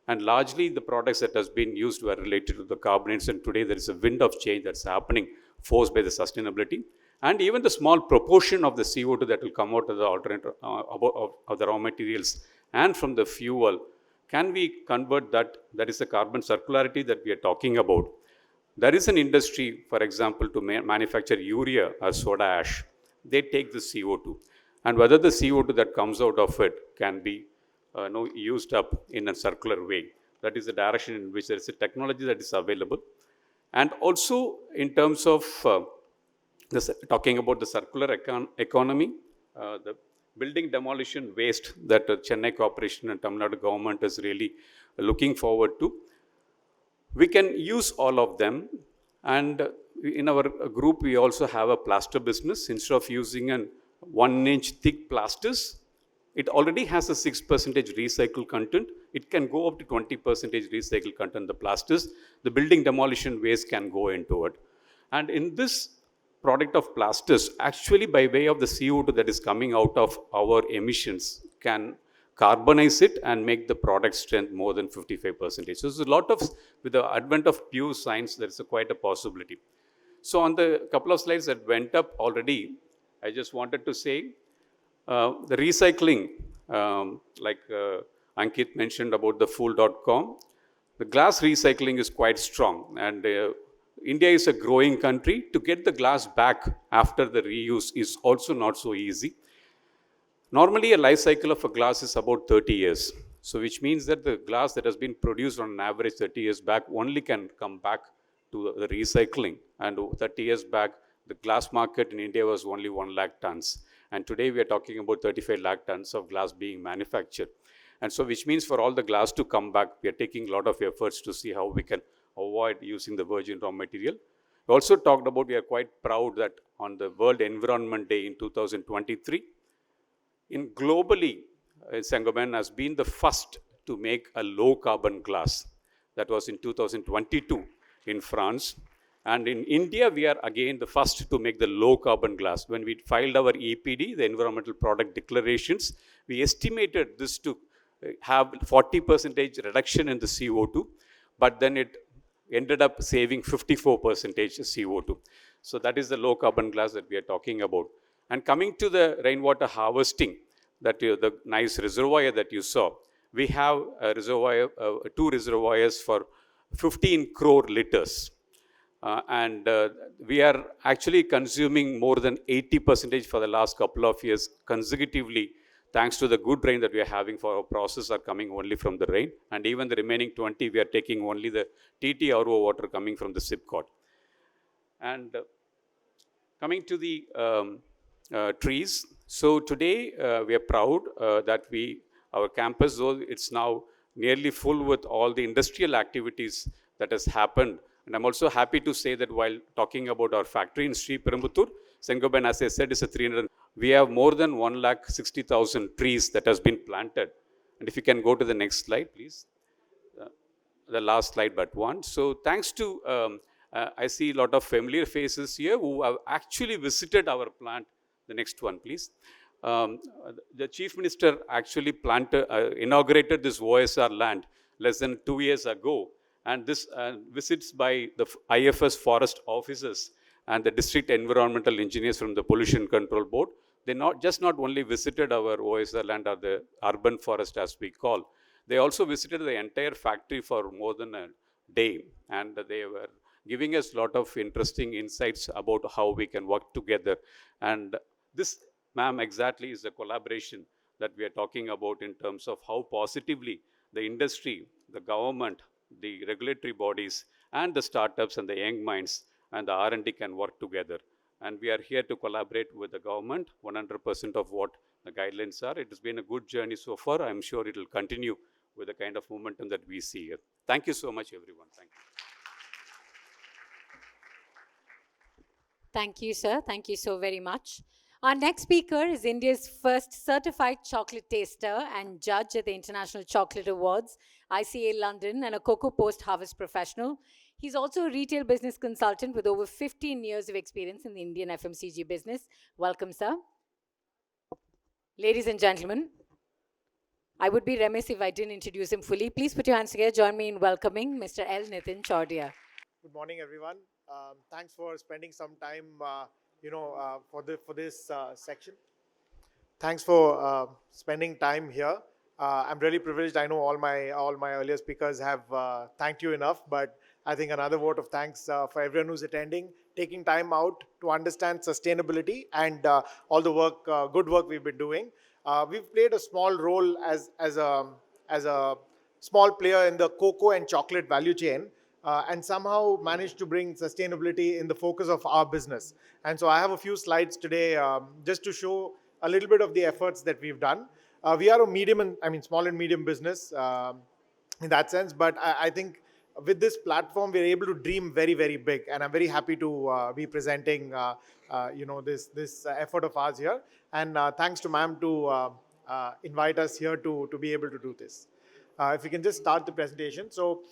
And largely the products that has been used were related to the carbonates. And today there is a wind of change that's happening, forced by the sustainability. And even the small proportion of the CO2 that will come out of the alternate of the raw materials and from the fuel, can we convert that? That is the carbon circularity that we are talking about. There is an industry, for example, to manufacture urea or soda ash. They take the CO2. And whether the CO2 that comes out of it can be used up in a circular way. That is the direction in which there is a technology that is available. And also in terms of talking about the circular economy, the building demolition waste that Chennai Corporation and Tamil Nadu government is really looking forward to. We can use all of them, and in our group we also have a plaster business. Instead of using an 1-inch thick plasters, it already has a 6% recycled content. It can go up to 20% recycled content. The plasters, the building demolition waste can go into it. And in this product of plasters, actually by way of the CO2 that is coming out of our emissions, can carbonize it and make the product strength more than 55%. So there's a lot of, with the advent of pure science, there is quite a possibility. So on the couple of slides that went up already, I just wanted to say, the recycling, like Ankit mentioned about the fool.com, the glass recycling is quite strong, and India is a growing country. To get the glass back after the reuse is also not so easy. Normally, a life cycle of a glass is about 30 years. So which means that the glass that has been produced on an average 30 years back only can come back to the recycling. And 30 years back, the glass market in India was only 1 lakh tons. And today we are talking about 35 lakh tons of glass being manufactured. And so which means for all the glass to come back, we are taking a lot of efforts to see how we can avoid using the virgin raw material. We also talked about, we are quite proud that on the World Environment Day in 2023, globally, Saint-Gobain has been the first to make a low carbon glass. That was in 2022 in France. And in India, we are again the first to make the low carbon glass. When we filed our EPD, the Environmental Product Declarations, we estimated this to have 40% reduction in the CO2, but then it ended up saving 54% CO2. So that is the low carbon glass that we are talking about. And coming to the rainwater harvesting, that the nice reservoir that you saw, we have a reservoir, 2 reservoirs for 15 crore liters. And we are actually consuming more than 80% for the last couple of years consecutively, thanks to the good rain that we are having. For our process are coming only from the rain, and even the remaining 20, we are taking only the TTRO water coming from the SIPCOT. And coming to the trees, so today we are proud that our campus, though it's now nearly full with all the industrial activities that has happened. And I'm also happy to say that while talking about our factory in Sri Perumbutur, Saint-Gobain, as I said, is a 300. We have more than 160,000 trees that has been planted. And if you can go to the next slide, please. The last slide but one. So thanks to, I see a lot of familiar faces here who have actually visited our plant. The next one, please. The Chief Minister actually inaugurated this OSR land less than 2 years ago. And this visits by the IFS forest officers and the district environmental engineers from the Pollution Control Board. They not only visited our OSR land, or the urban forest as we call, they also visited the entire factory for more than a day. And they were giving us a lot of interesting insights about how we can work together. And this, ma'am, exactly is the collaboration that we are talking about in terms of how positively the industry, the government, the regulatory bodies, and the startups and the young minds and the R&D can work together. And we are here to collaborate with the government, 100% of what the guidelines are. It has been a good journey so far. I'm sure it will continue with the kind of momentum that we see here. Thank you so much, everyone. Thank you. Thank you, sir. Thank you so very much. Our next speaker is India's first certified chocolate taster and judge at the International Chocolate Awards, ICA London, and a cocoa post-harvest professional. He's also a retail business consultant with over 15 years of experience in the Indian FMCG business. Welcome, sir. Ladies and gentlemen, I would be remiss if I didn't introduce him fully. Please put your hands together. Join me in welcoming Mr. L. Nitin Chaudia. Good morning, everyone. Thanks for spending some time, for this section. Thanks for spending time here. I'm really privileged. I know all my earlier speakers have thanked you enough, but I think another vote of thanks for everyone who's attending, taking time out to understand sustainability and all the work, good work we've been doing. We've played a small role as a small player in the cocoa and chocolate value chain. And somehow managed to bring sustainability in the focus of our business. And so I have a few slides today just to show a little bit of the efforts that we've done. We are a small and medium business in that sense, but I think with this platform, we're able to dream very, very big. And I'm very happy to be presenting, this effort of ours here. And thanks to ma'am to invite us here to be able to do this. If we can just start the presentation. So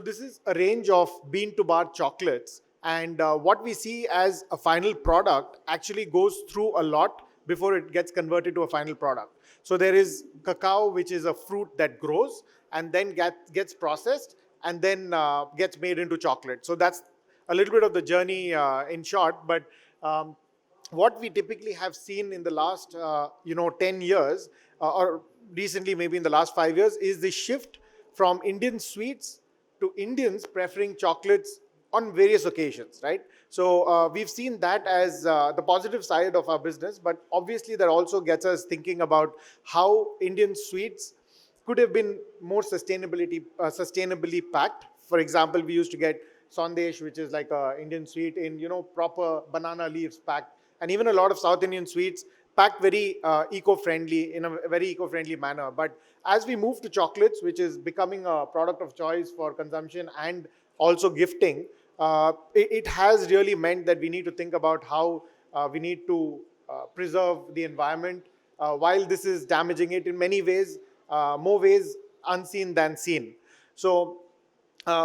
this is a range of bean-to-bar chocolates, and what we see as a final product actually goes through a lot before it gets converted to a final product. So there is cacao, which is a fruit that grows and then gets processed and then gets made into chocolate. So that's a little bit of the journey in short, but what we typically have seen in the last 10 years or recently maybe in the last 5 years is the shift from Indian sweets to Indians preferring chocolates on various occasions, right? So we've seen that as the positive side of our business, but obviously that also gets us thinking about how Indian sweets could have been more sustainably packed. For example, we used to get sandesh, which is like an Indian sweet in proper banana leaves packed, and even a lot of South Indian sweets packed very eco-friendly, in a very eco-friendly manner. But as we move to chocolates, which is becoming a product of choice for consumption and also gifting, it has really meant that we need to think about how we need to preserve the environment while this is damaging it in many ways, more ways unseen than seen. So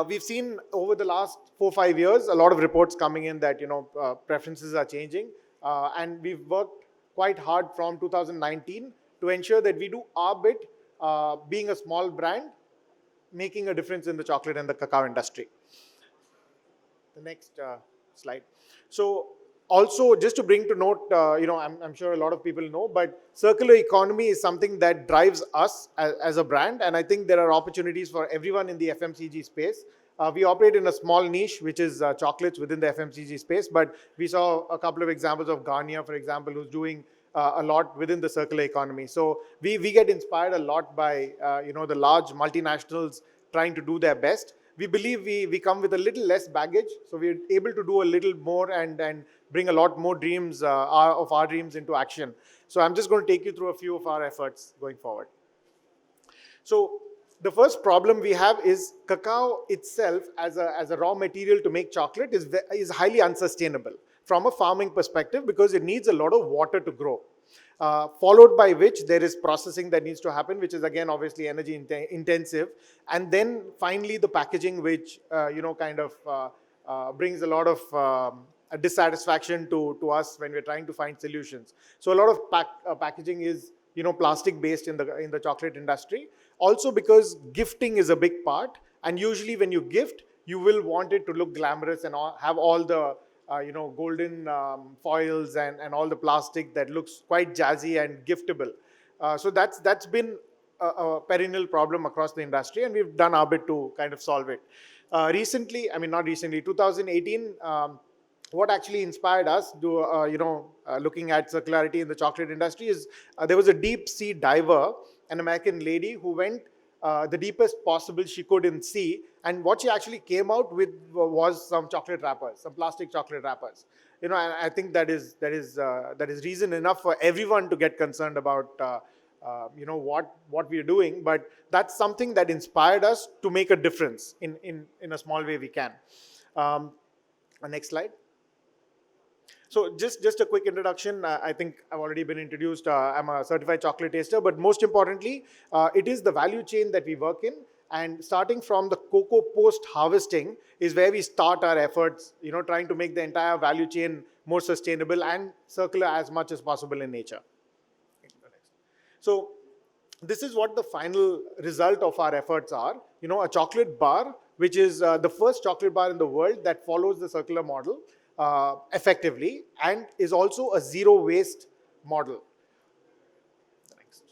we've seen over the last 4-5 years a lot of reports coming in that preferences are changing, and we've worked quite hard from 2019 to ensure that we do our bit, being a small brand, making a difference in the chocolate and the cacao industry. The next slide. So also just to bring to note, I'm sure a lot of people know, but circular economy is something that drives us as a brand, and I think there are opportunities for everyone in the FMCG space. We operate in a small niche, which is chocolates within the FMCG space, but we saw a couple of examples of Garnier, for example, who's doing a lot within the circular economy. So we get inspired a lot by the large multinationals trying to do their best. We believe we come with a little less baggage, so we're able to do a little more and bring a lot more dreams of our dreams into action. So I'm just going to take you through a few of our efforts going forward. So the first problem we have is cacao itself as a raw material to make chocolate is highly unsustainable from a farming perspective because it needs a lot of water to grow. Followed by which there is processing that needs to happen, which is again obviously energy intensive, and then finally the packaging, which brings a lot of dissatisfaction to us when we're trying to find solutions. So a lot of packaging is plastic based in the chocolate industry. Also because gifting is a big part, and usually when you gift, you will want it to look glamorous and have all the golden foils and all the plastic that looks quite jazzy and giftable. So that's been a perennial problem across the industry, and we've done our bit to kind of solve it. 2018, what actually inspired us to, looking at circularity in the chocolate industry is there was a deep sea diver, an American lady who went the deepest possible she could in sea, and what she actually came out with was some chocolate wrappers, some plastic chocolate wrappers. And I think that is reason enough for everyone to get concerned about what we are doing. But that's something that inspired us to make a difference in a small way we can. Next slide. So just a quick introduction. I think I've already been introduced. I'm a certified chocolate taster, but most importantly, it is the value chain that we work in. And starting from the cocoa post harvesting is where we start our efforts, trying to make the entire value chain more sustainable and circular as much as possible in nature. So this is what the final result of our efforts are. A chocolate bar, which is the first chocolate bar in the world that follows the circular model effectively and is also a zero waste model. Next.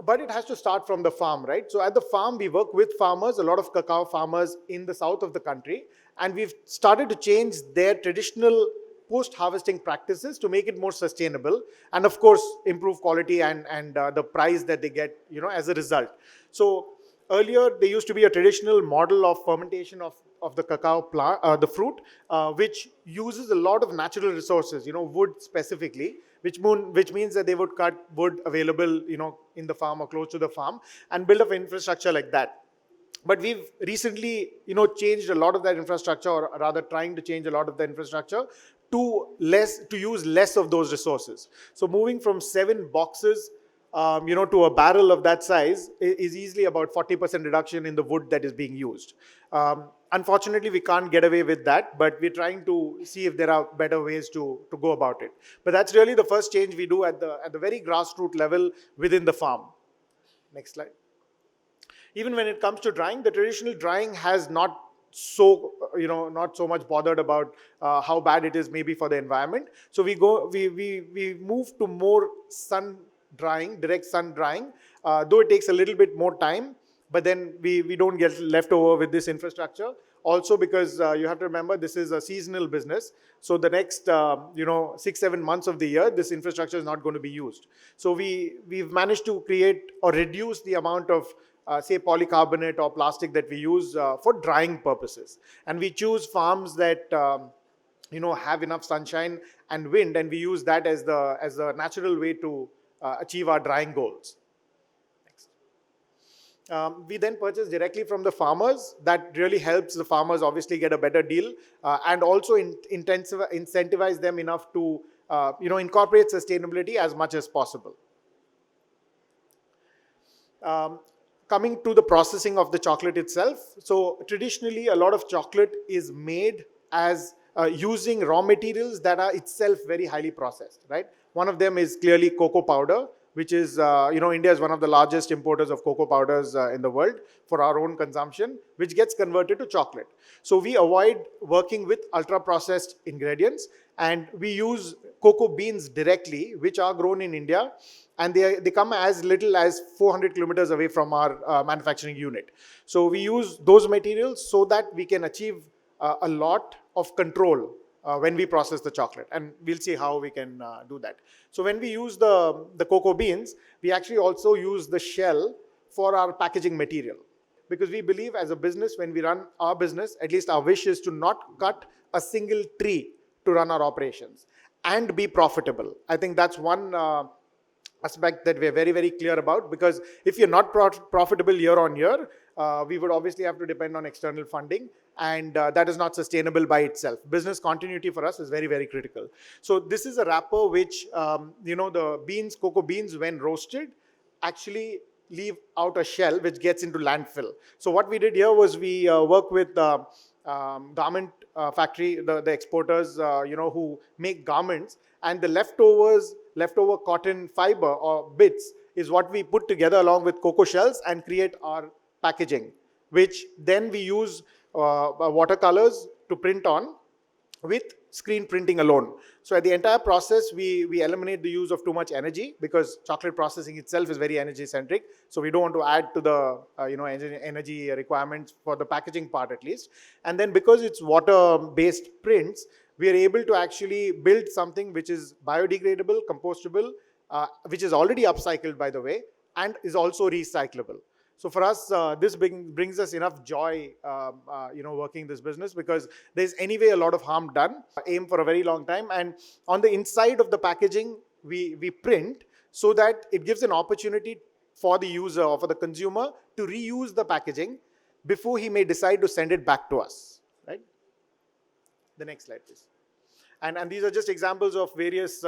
But it has to start from the farm, right? So at the farm, we work with farmers, a lot of cacao farmers in the south of the country, and we've started to change their traditional post-harvesting practices to make it more sustainable and, of course, improve quality and the price that they get, as a result. So earlier, there used to be a traditional model of fermentation of the cacao plant, the fruit, which uses a lot of natural resources, wood specifically, which means that they would cut wood available, in the farm or close to the farm and build up infrastructure like that. But we've recently, changed a lot of that infrastructure, or rather trying to change a lot of the infrastructure to use less of those resources. So moving from 7 boxes, to a barrel of that size is easily about 40% reduction in the wood that is being used. Unfortunately, we can't get away with that, but we're trying to see if there are better ways to go about it. But that's really the first change we do at the very grassroots level within the farm. Next slide. Even when it comes to drying, the traditional drying has not so much bothered about how bad it is maybe for the environment. So we move to more sun drying, direct sun drying, though it takes a little bit more time, but then we don't get left over with this infrastructure. Also because you have to remember this is a seasonal business. So the next 6-7 months of the year, this infrastructure is not going to be used. So we've managed to create or reduce the amount of say polycarbonate or plastic that we use for drying purposes. And we choose farms that have enough sunshine and wind, and we use that as the natural way to achieve our drying goals. Next. We then purchase directly from the farmers. That really helps the farmers obviously get a better deal and also incentivize them enough to incorporate sustainability as much as possible. Coming to the processing of the chocolate itself. So traditionally, a lot of chocolate is made as using raw materials that are itself very highly processed, right? One of them is clearly cocoa powder, which is, India is one of the largest importers of cocoa powders in the world for our own consumption, which gets converted to chocolate. So we avoid working with ultra-processed ingredients, and we use cocoa beans directly, which are grown in India, and they come as little as 400 kilometers away from our manufacturing unit. So we use those materials so that we can achieve a lot of control when we process the chocolate, and we'll see how we can do that. So when we use the cocoa beans, we actually also use the shell for our packaging material, because we believe as a business, when we run our business, at least our wish is to not cut a single tree to run our operations and be profitable. I think that's one aspect that we're very, very clear about, because if you're not profitable year on year, we would obviously have to depend on external funding, and that is not sustainable by itself. Business continuity for us is very, very critical. So this is a wrapper which, the cocoa beans, when roasted, actually leave out a shell which gets into landfill. So what we did here was we work with garment factory, the exporters, who make garments, and the leftover cotton fiber or bits is what we put together along with cocoa shells and create our packaging, which then we use watercolors to print on with screen printing alone. So at the entire process, we eliminate the use of too much energy, because chocolate processing itself is very energy centric. So we don't want to add to the energy requirements for the packaging part at least. And then because it's water-based prints, we are able to actually build something which is biodegradable, compostable, which is already upcycled, by the way, and is also recyclable. So for us, this brings us enough joy, working this business, because there's anyway a lot of harm done, aim for a very long time. And on the inside of the packaging, we print so that it gives an opportunity for the user or for the consumer to reuse the packaging before he may decide to send it back to us, right? The next slide, please. And these are just examples of various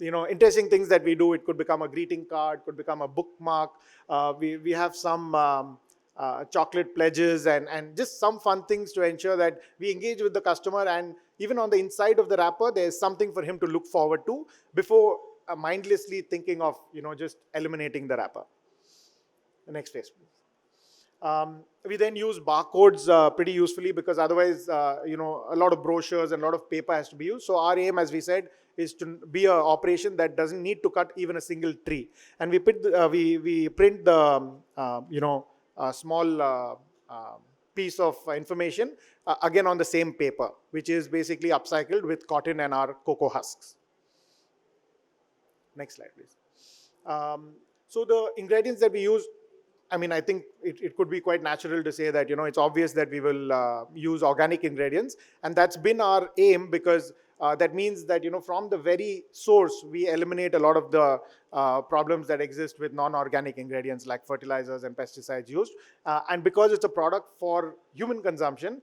interesting things that we do. It could become a greeting card, could become a bookmark. We have some chocolate pledges and just some fun things to ensure that we engage with the customer, and even on the inside of the wrapper there's something for him to look forward to before mindlessly thinking of just eliminating the wrapper. The next phase, please. We then use barcodes pretty usefully, because otherwise, a lot of brochures and a lot of paper has to be used. So our aim, as we said, is to be an operation that doesn't need to cut even a single tree. And we print the, small piece of information again on the same paper, which is basically upcycled with cotton and our cocoa husks. Next slide, please. So the ingredients that we use, I think it could be quite natural to say that, it's obvious that we will use organic ingredients. And that's been our aim, because that means that, from the very source, we eliminate a lot of the problems that exist with non-organic ingredients like fertilizers and pesticides used. And because it's a product for human consumption,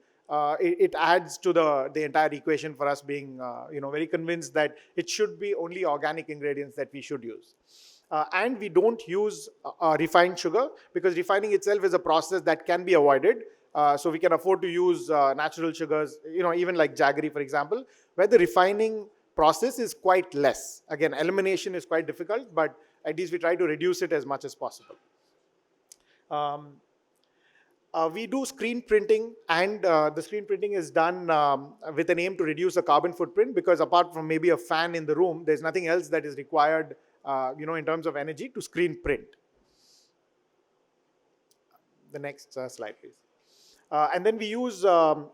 it adds to the entire equation for us being, very convinced that it should be only organic ingredients that we should use. And we don't use refined sugar, because refining itself is a process that can be avoided. So we can afford to use natural sugars, even like jaggery, for example, where the refining process is quite less. Again, elimination is quite difficult, but at least we try to reduce it as much as possible. We do screen printing, and the screen printing is done with an aim to reduce the carbon footprint, because apart from maybe a fan in the room, there's nothing else that is required in terms of energy to screen print. The next slide, please. And then we use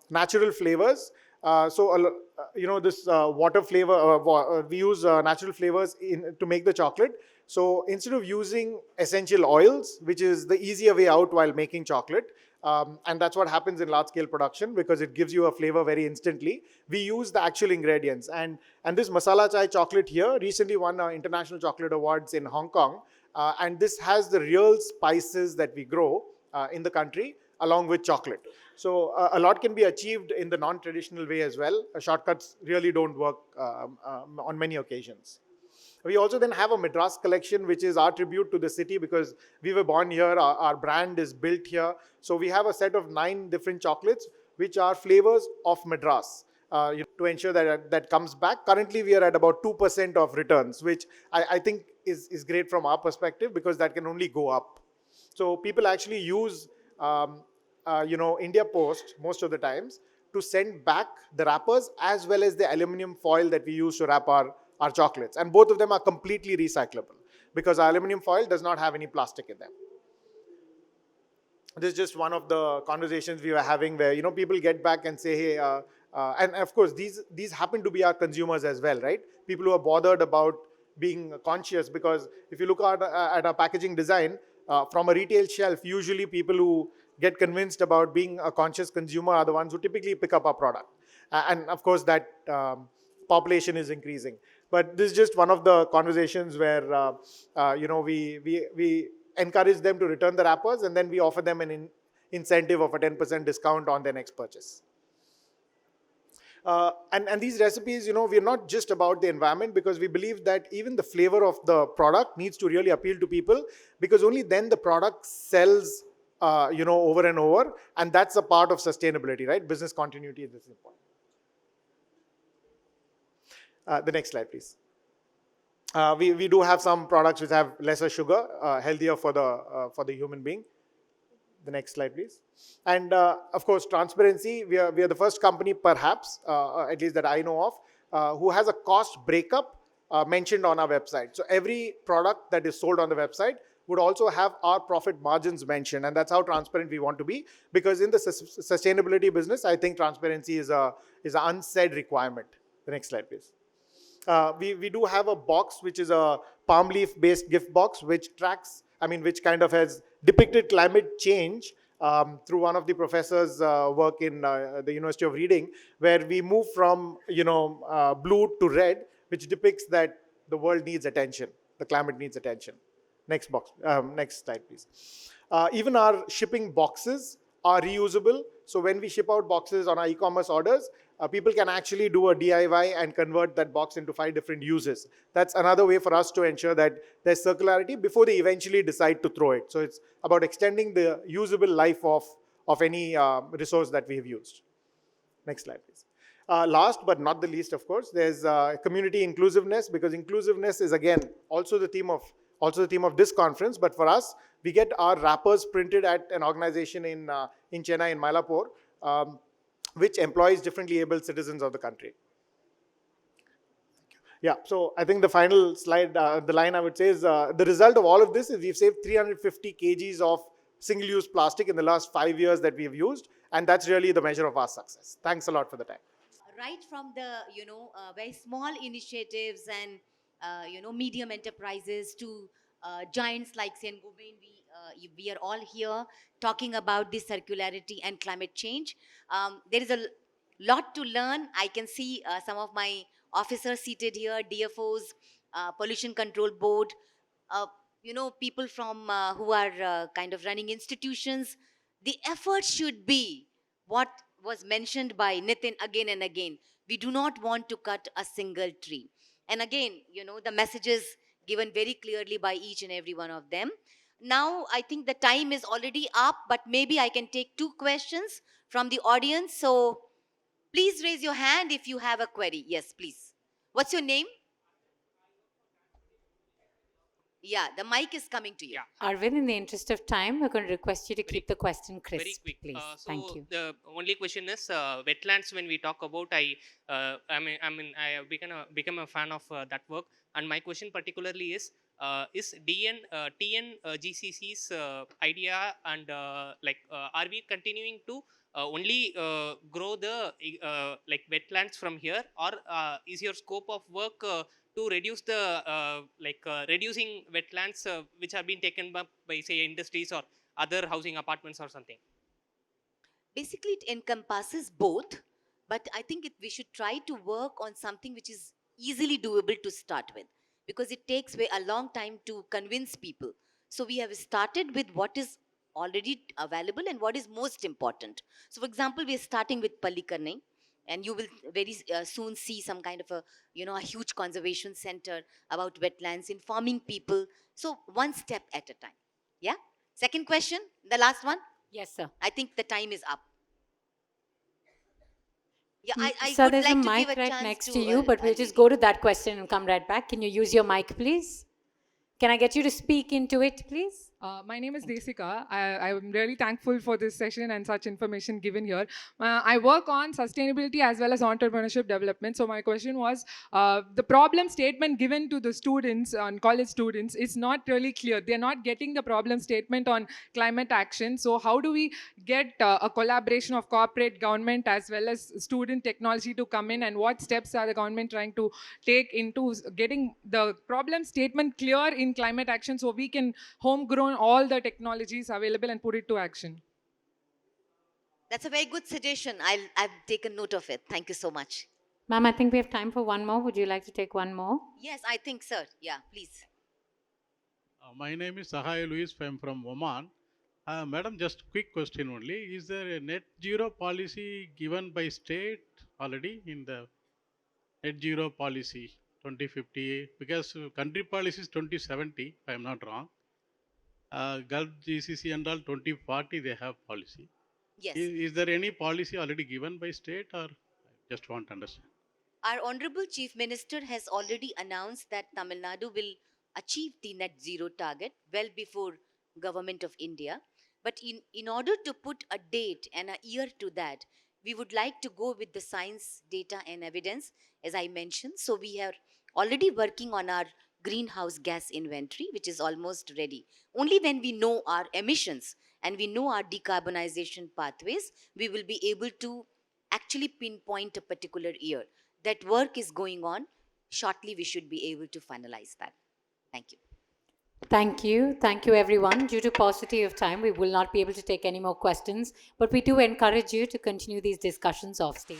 natural flavors. This water flavor, we use natural flavors to make the chocolate. So instead of using essential oils, which is the easier way out while making chocolate, and that's what happens in large scale production, because it gives you a flavor very instantly, we use the actual ingredients. And this masala chai chocolate here recently won International Chocolate Awards in Hong Kong. And this has the real spices that we grow in the country along with chocolate. So a lot can be achieved in the non-traditional way as well. Shortcuts really don't work on many occasions. We also then have a Madras collection, which is our tribute to the city, because we were born here, our brand is built here. So we have a set of 9 different chocolates, which are flavors of Madras, to ensure that that comes back. Currently, we are at about 2% of returns, which I think is great from our perspective, because that can only go up. So people actually use, India Post most of the times to send back the wrappers as well as the aluminum foil that we use to wrap our chocolates. And both of them are completely recyclable, because our aluminum foil does not have any plastic in them. This is just one of the conversations we were having where, people get back and say, hey, and of course, these happen to be our consumers as well, right? People who are bothered about being conscious, because if you look at our packaging design, from a retail shelf, usually people who get convinced about being a conscious consumer are the ones who typically pick up our product. And of course, that population is increasing. But this is just one of the conversations where, we encourage them to return the wrappers, and then we offer them an incentive of a 10% discount on their next purchase. And these recipes, we're not just about the environment, because we believe that even the flavor of the product needs to really appeal to people, because only then the product sells, over and over. And that's a part of sustainability, right? Business continuity is important. The next slide, please. We do have some products which have lesser sugar, healthier for the human being. The next slide, please. And of course, transparency. We are the first company, perhaps, at least that I know of, who has a cost breakup mentioned on our website. So every product that is sold on the website would also have our profit margins mentioned, and that's how transparent we want to be. Because in the sustainability business, I think transparency is an unsaid requirement. The next slide, please. We do have a box which is a palm leaf based gift box, which tracks, which kind of has depicted climate change through one of the professors' work in the University of Reading, where we move from blue to red, which depicts that the world needs attention, the climate needs attention. Next box, next slide, please. Even our shipping boxes are reusable. So when we ship out boxes on our e-commerce orders, people can actually do a DIY and convert that box into 5 different uses. That's another way for us to ensure that there's circularity before they eventually decide to throw it. So it's about extending the usable life of any resource that we have used. Next slide, please. Last but not the least, of course, there's community inclusiveness, because inclusiveness is again also the theme of this conference. But for us, we get our wrappers printed at an organization in Chennai, in Mylapore, which employs differently abled citizens of the country. Yeah, so I think the final slide, the line I would say is the result of all of this is we've saved 350 kgs of single-use plastic in the last 5 years that we've used, and that's really the measure of our success. Thanks a lot for the time. Right from the very small initiatives and medium enterprises to giants like Saint Gobain, we are all here talking about this circularity and climate change. There is a lot to learn. I can see some of my officers seated here, DFOs, Pollution Control Board, people from who are kind of running institutions. The effort should be what was mentioned by Nitin again and again. We do not want to cut a single tree. And again, the messages given very clearly by each and every one of them. Now, I think the time is already up, but maybe I can take 2 questions from the audience. So please raise your hand if you have a query. Yes, please. What's your name? Yeah, the mic is coming to you. Yeah. Arvind, in the interest of time, we're going to request you to keep the question crisp, Very quick. please. So Thank you. the only question is wetlands. When we talk about, I have become a fan of that work. And my question particularly is GCC's idea, and are we continuing to only grow the wetlands from here, or is your scope of work to reduce the reducing wetlands which have been taken by say industries or other housing apartments or something? Basically, it encompasses both, but I think we should try to work on something which is easily doable to start with, because it takes a long time to convince people. So we have started with what is already available and what is most important. So for example, we are starting with Pallikarnai, and you will very soon see some kind of a huge conservation center about wetlands, informing people. So one step at a time. Yeah. Second question, the last one. Yes, sir. I think the time is up. Yeah, I Sir, would there's like a to mic give a right chance next to you, but a we'll just lady. go to that question and come right back. Can you use your mic, please? Can I get you to speak into it, please? My name is Desika. I'm really thankful for this session and such information given here. I work on sustainability as well as entrepreneurship development. So my question was, the problem statement given to the students, on college students, is not really clear. They're not getting the problem statement on climate action. So how do we get a collaboration of corporate, government, as well as student technology to come in, and what steps are the government trying to take into getting the problem statement clear in climate action, so we can homegrown all the technologies available and put it to action? That's a very good suggestion. I've taken note of it. Thank you so much. Ma'am, I think we have time for one more. Would you like to take one more? Yes, I think, sir. Yeah, please. My name is Sahai Luis. I'm from Oman. Madam, just quick question only. Is there a net zero policy given by state already in the net zero policy 2050? Because country policy is 2070, if I'm not wrong. Gulf GCC and all 2040 they have policy. Yes. Is there any policy already given by state, or just want to understand? Our Honorable Chief Minister has already announced that Tamil Nadu will achieve the net zero target well before Government of India. But in order to put a date and a year to that, we would like to go with the science, data and evidence, as I mentioned. So we are already working on our greenhouse gas inventory, which is almost ready. Only when we know our emissions and we know our decarbonization pathways, we will be able to actually pinpoint a particular year. That work is going on. Shortly, we should be able to finalize that. Thank you. Thank you. Thank you, everyone. Due to paucity of time, we will not be able to take any more questions, but we do encourage you to continue these discussions off stage.